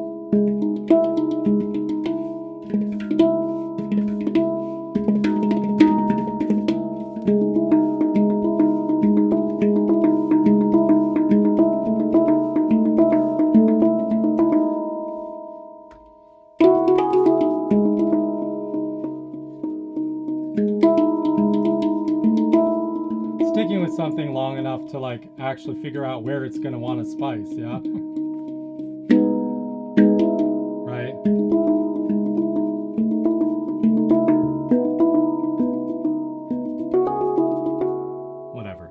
Sticking with something long enough to like actually figure out where it's going to want to spice, yeah? Right? Whatever.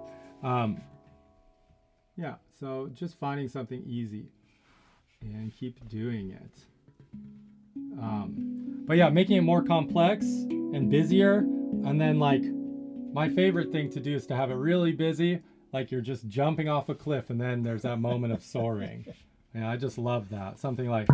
Yeah, so just finding something easy and keep doing it. But yeah, making it more complex and busier, and then like my favorite thing to do is to have it really busy, like you're just jumping off a cliff, and then there's that moment of soaring. And I just love that. Something like...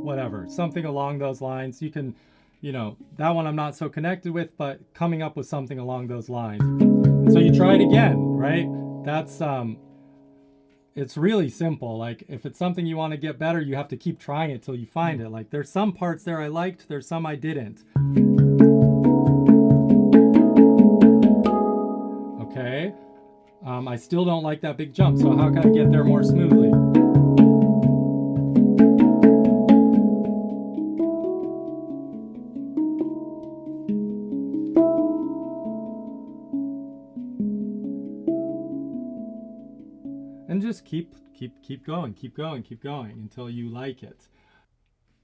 whatever, something along those lines. You can, you know, that one I'm not so connected with, but coming up with something along those lines. And so you try it again, right? That's, it's really simple. Like if it's something you want to get better, you have to keep trying it till you find it. Like there's some parts there I liked, there's some I didn't. Okay. I still don't like that big jump, so how can I get there more smoothly? And just keep going until you like it.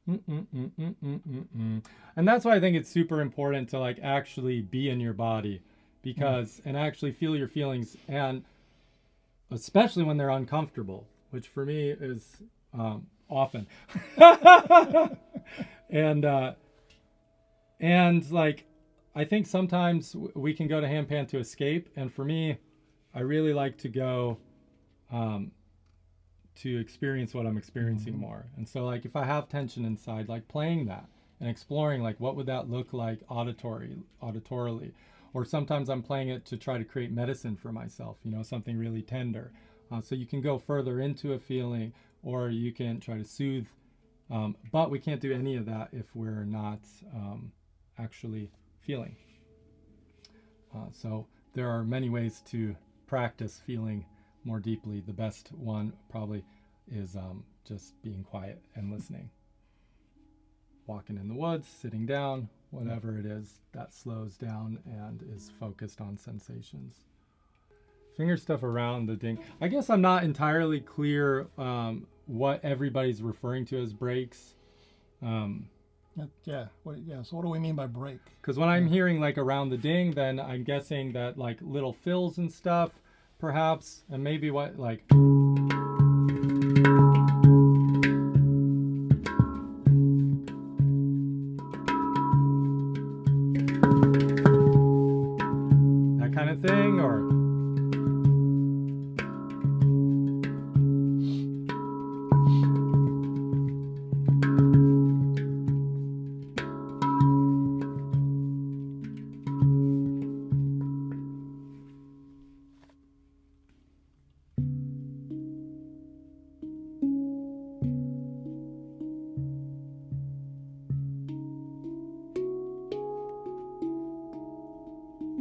And that's why I think it's super important to like actually be in your body, because and actually feel your feelings, and especially when they're uncomfortable, which for me is often. And like I think sometimes we can go to handpan to escape, and for me, I really like to go to experience what I'm experiencing more. And so like if I have tension inside, like playing that and exploring like what would that look like auditorily, or sometimes I'm playing it to try to create medicine for myself, you know, something really tender. So you can go further into a feeling, or you can try to soothe, but we can't do any of that if we're not actually feeling. So there are many ways to practice feeling more deeply. The best one probably is just being quiet and listening. Walking in the woods, sitting down, whatever it is that slows down and is focused on sensations. Finger stuff around the ding. I guess I'm not entirely clear what everybody's referring to as breaks. So what do we mean by break? Because when I'm hearing like around the ding, then I'm guessing that like little fills and stuff, perhaps, and maybe what like... of thing, or?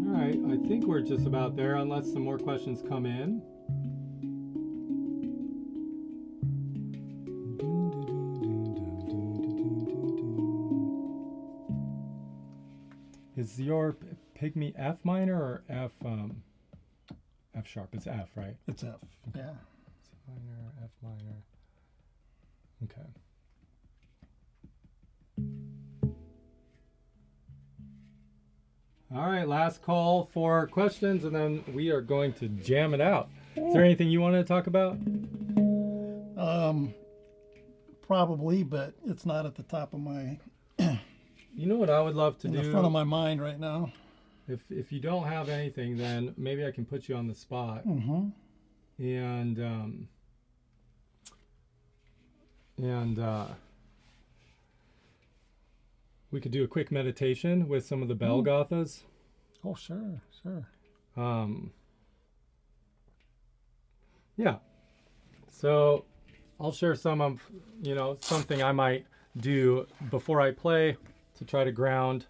All right, I think we're just about there, unless some more questions come in. Is your pygmy F minor or F F sharp? It's F, right? It's F. Yeah. C minor, F minor. Okay. All right, last call for questions, and then we are going to jam it out. Is there anything you wanted to talk about? Probably, but it's not at the top of my, You know what I would love to in do? the front of my mind right now. If you don't have anything, then maybe I can put you on the spot. Mm-hmm. And we could do a quick meditation with some of the bell gathas. Oh, sure, sure. Yeah. So I'll share some of, something I might do before I play to try to ground.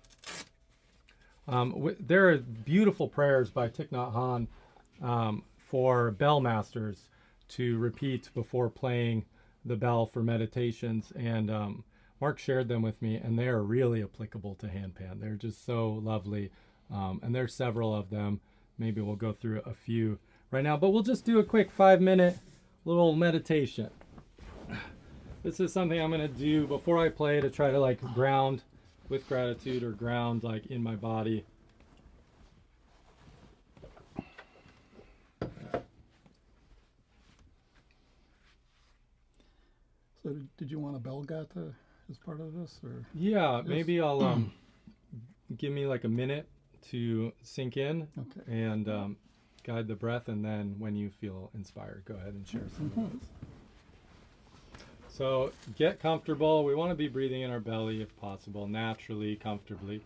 There are beautiful prayers by Thich Nhat Hanh for bell masters to repeat before playing the bell for meditations, and Mark shared them with me, and they are really applicable to handpan. They're just so lovely, and there's several of them. Maybe we'll go through a few right now, but we'll just do a quick 5-minute little meditation. This is something I'm going to do before I play to try to ground with gratitude, or ground in my body. So did you want a bell gatha as part of this, or? Yeah, maybe I'll give me a minute to sink in. Okay. And guide the breath, and then when you feel inspired, go ahead and share some of those. So get comfortable. We want to be breathing in our belly if possible, naturally, comfortably.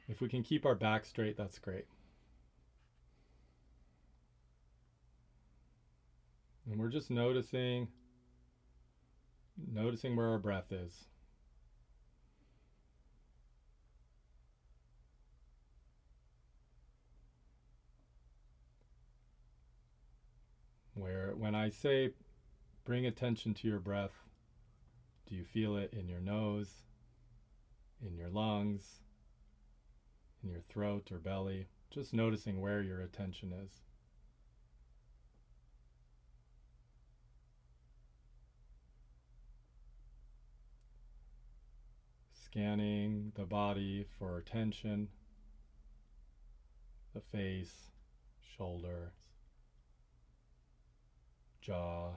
If we can keep our back straight, that's great. And we're just noticing where our breath is. When I say bring attention to your breath, do you feel it in your nose, in your lungs, in your throat or belly? Just noticing where your attention is. Scanning the body for tension, the face, shoulders, jaw.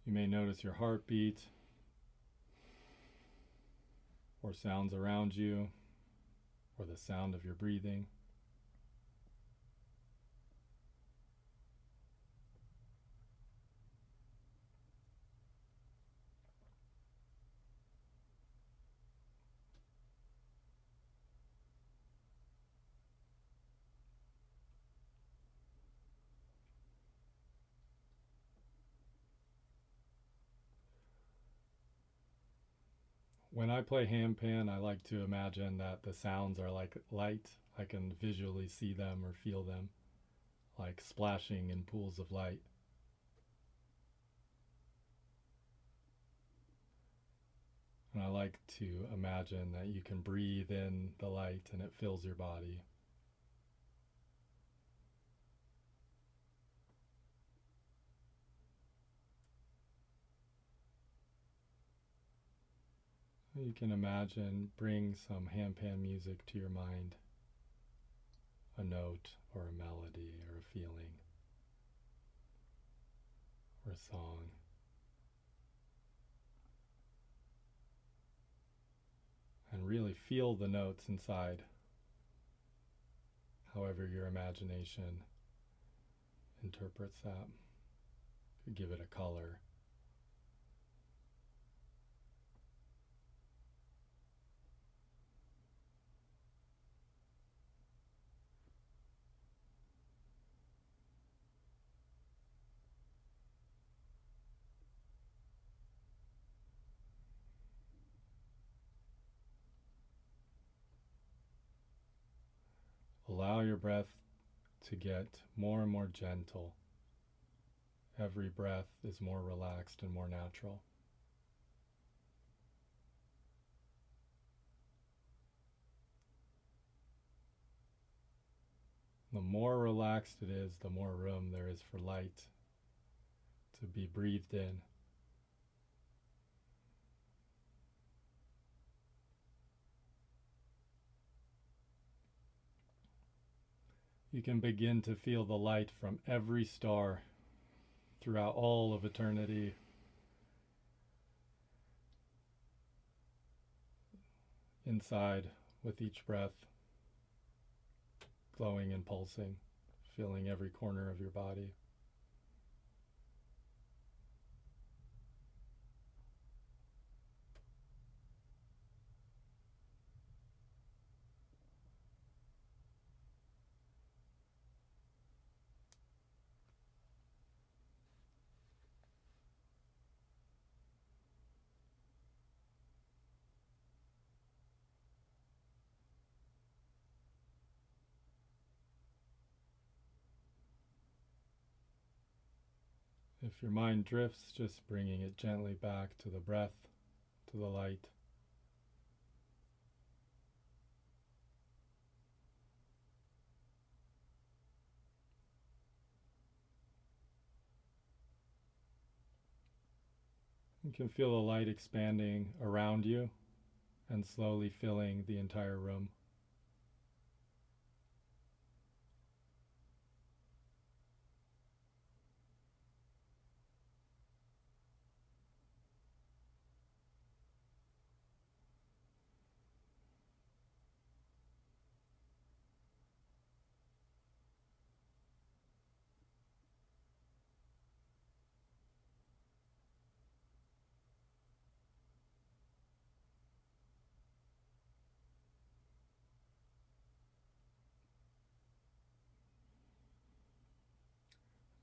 You may notice your heartbeat or sounds around you, or the sound of your breathing. When I play handpan, I like to imagine that the sounds are like light. I can visually see them or feel them, like splashing in pools of light. And I like to imagine that you can breathe in the light and it fills your body. You can imagine, bring some handpan music to your mind, a note or a melody or a feeling or a song. And really feel the notes inside, however your imagination interprets that. You could give it a color. Allow your breath to get more and more gentle. Every breath is more relaxed and more natural. The more relaxed it is, the more room there is for light to be breathed in. You can begin to feel the light from every star throughout all of eternity. Inside with each breath, glowing and pulsing, filling every corner of your body. If your mind drifts, just bringing it gently back to the breath, to the light. You can feel the light expanding around you and slowly filling the entire room.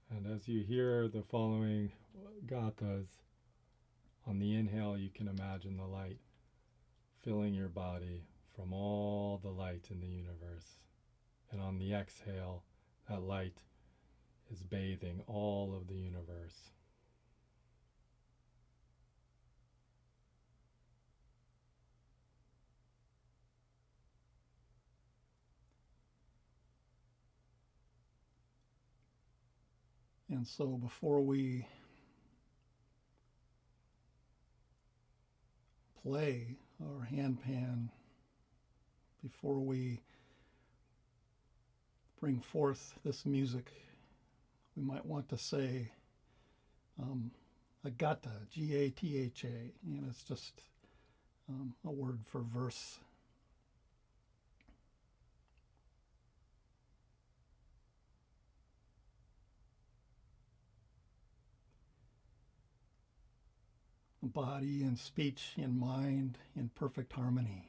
And as you hear the following gathas, on the inhale you can imagine the light filling your body from all the light in the universe. And on the exhale, that light is bathing all of the universe. And so before we play our handpan, before we bring forth this music, we might want to say agata, G-A-T-H-A, and it's just a word for verse. Body and speech and mind in perfect harmony.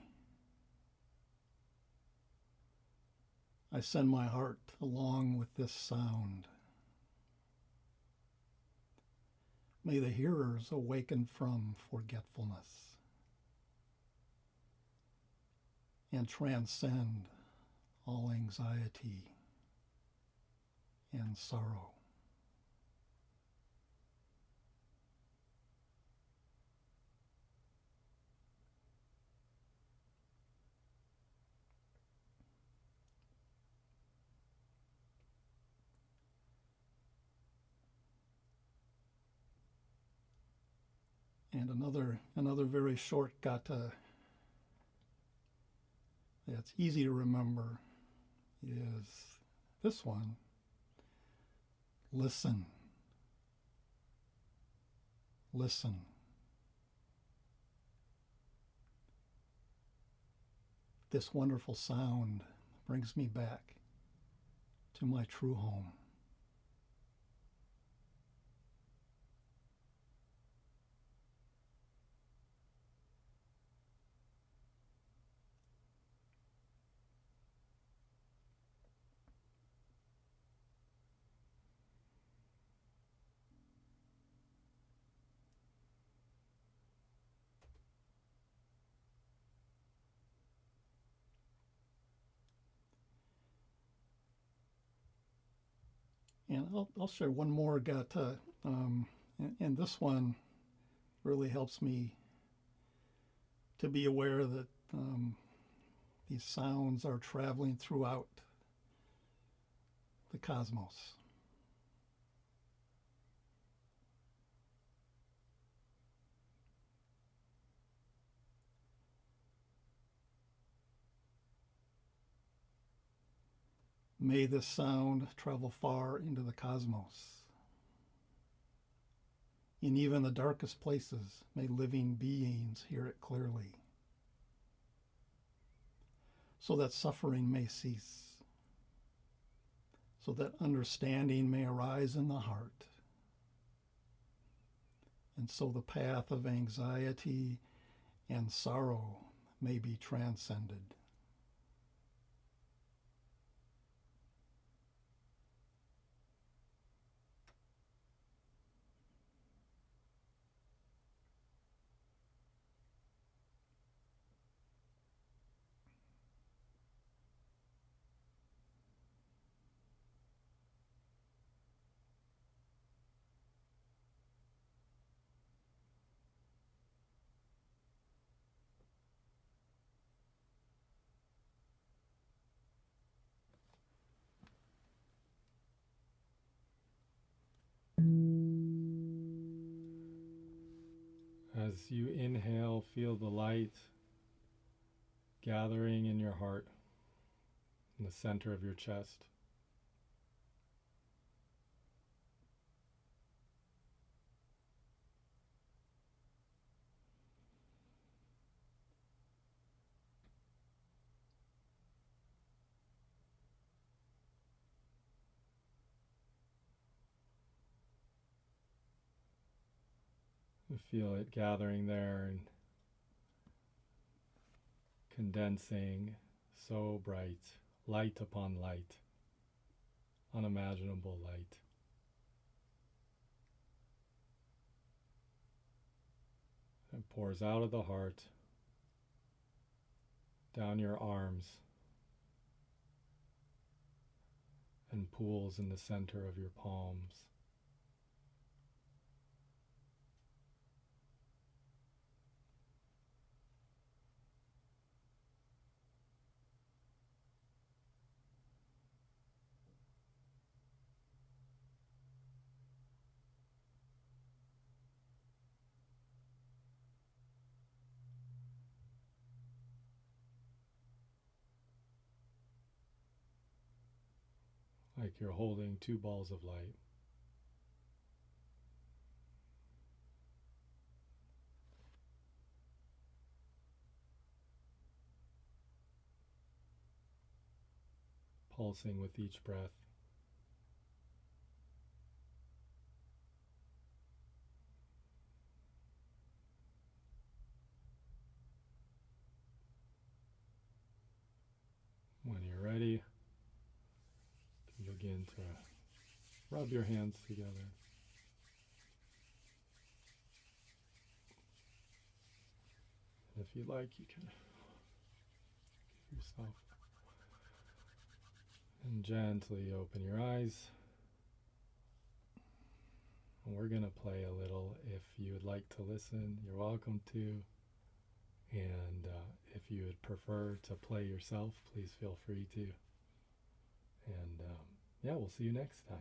I send my heart along with this sound. May the hearers awaken from forgetfulness and transcend all anxiety and sorrow. And another very short gata that's easy to remember is this one. Listen. Listen. This wonderful sound brings me back to my true home. And I'll share one more gata, and this one really helps me to be aware that these sounds are traveling throughout the cosmos. May this sound travel far into the cosmos. In even the darkest places, may living beings hear it clearly, so that suffering may cease, so that understanding may arise in the heart, and so the path of anxiety and sorrow may be transcended. As you inhale, feel the light gathering in your heart, in the center of your chest. You feel it gathering there and condensing, so bright, light upon light, unimaginable light. It pours out of the heart, down your arms, and pools in the center of your palms. Like you're holding two balls of light. Pulsing with each breath. When you're ready, begin to rub your hands together. And if you like, you can give yourself and gently open your eyes. And we're going to play a little. If you would like to listen, you're welcome to. And if you would prefer to play yourself, please feel free to. And yeah, we'll see you next time.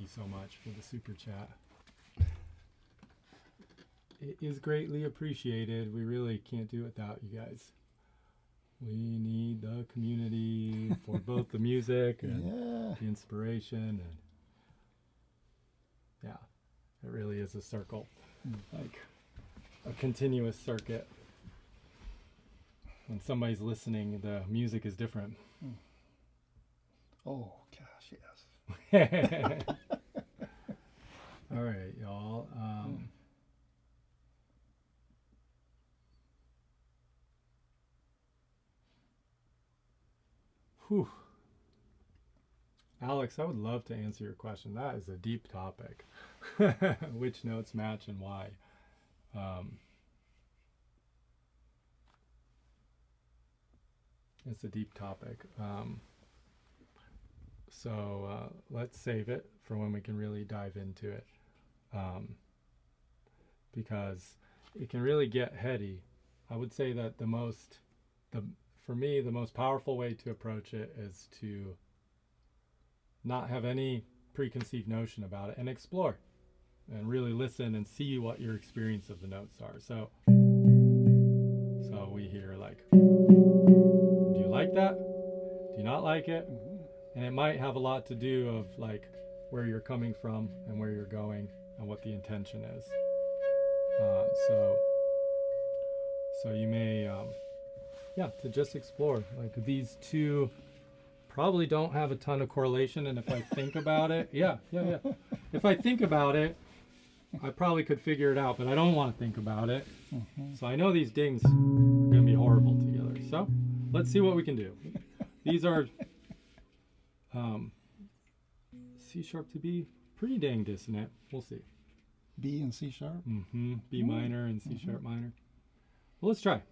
you so much for the super chat. It is greatly appreciated. We really can't do it without you guys. We need the community for both the music and the inspiration, and yeah, it really is a circle, like a continuous circuit. When somebody's listening, the music is different. Oh gosh, yes. All right, y'all. Whew. Alex, I would love to answer your question. That is a deep topic. Which notes match and why? It's a deep topic. So let's save it for when we can really dive into it. Because it can really get heady. I would say that for me, the most powerful way to approach it is to not have any preconceived notion about it and explore and really listen and see what your experience of the notes are. So we hear like, do you like that? Do you not like it? And it might have a lot to do of like where you're coming from and where you're going and what the intention is. So you may, to just explore. Like these two probably don't have a ton of correlation, and if I think about it, if I think about it, I probably could figure it out, but I don't want to think about it. So I know these dings are going to be horrible together. So let's see what we can do. These are C sharp to B, pretty dang dissonant. We'll see. B and C sharp? B minor and C sharp minor. Well, let's try.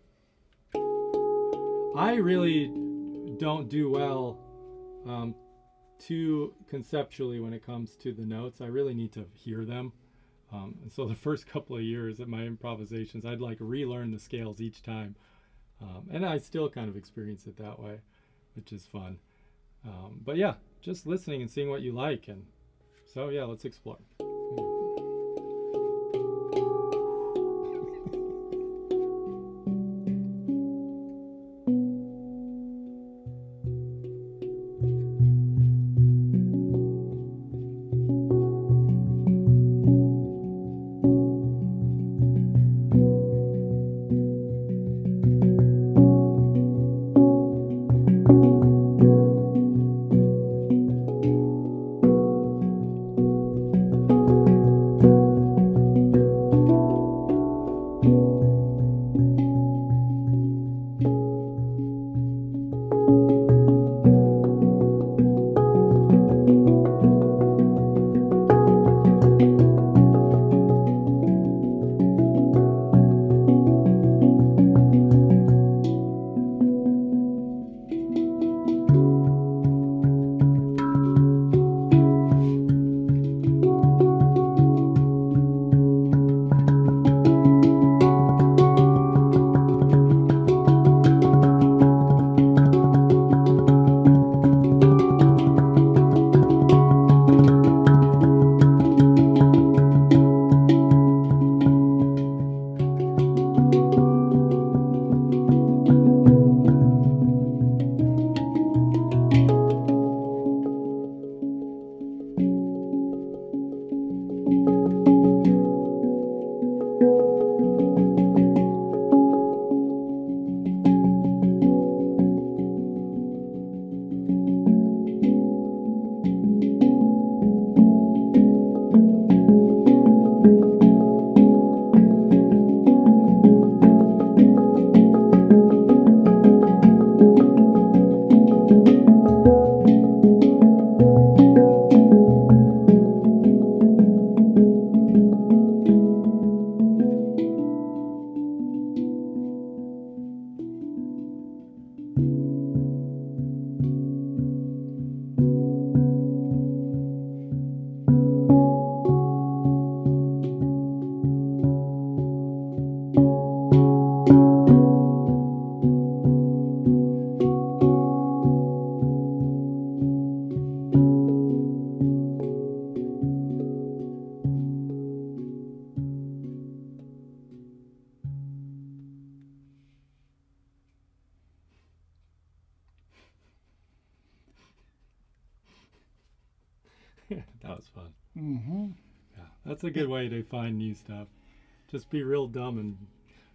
I really don't do well too conceptually when it comes to the notes. I really need to hear them. And so the first couple of years of my improvisations, I'd like relearn the scales each time. And I still kind of experience it that way, which is fun. But yeah, just listening and seeing what you like. And so yeah, let's explore. fun. Mm-hmm. Yeah, that's a good way to find new stuff. Just be real dumb and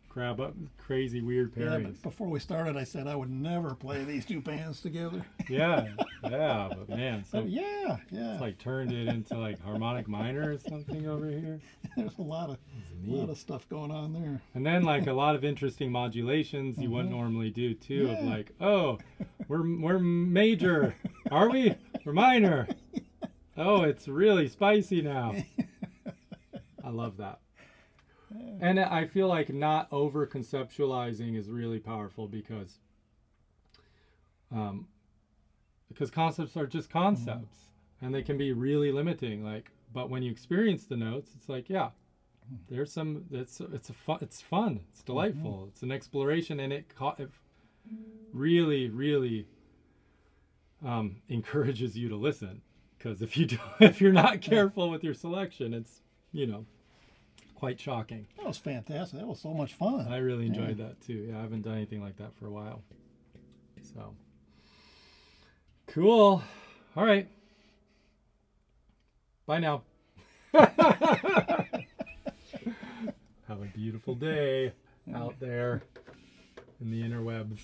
grab up crazy weird Yeah, pairings. but before we started, I said I would never play these two bands together. Yeah, yeah, but man, so But yeah. it's like turned it into like harmonic minor or something over here. There's a lot of stuff going on there. And then like a lot of interesting modulations you wouldn't normally do too. Of like, oh, we're major, are we? We're minor. Oh, it's really spicy now. I love that. And I feel like not over conceptualizing is really powerful because concepts are just concepts and they can be really limiting. Like, but when you experience the notes, it's like, yeah, there's some. It's fun. It's delightful. It's an exploration, and it really, really encourages you to listen. Because if you're not careful with your selection, it's quite shocking. That was fantastic. That was so much fun. I really enjoyed that too. Yeah, I haven't done anything like that for a while. So cool. All right. Bye now. Have a beautiful day out there in the interwebs.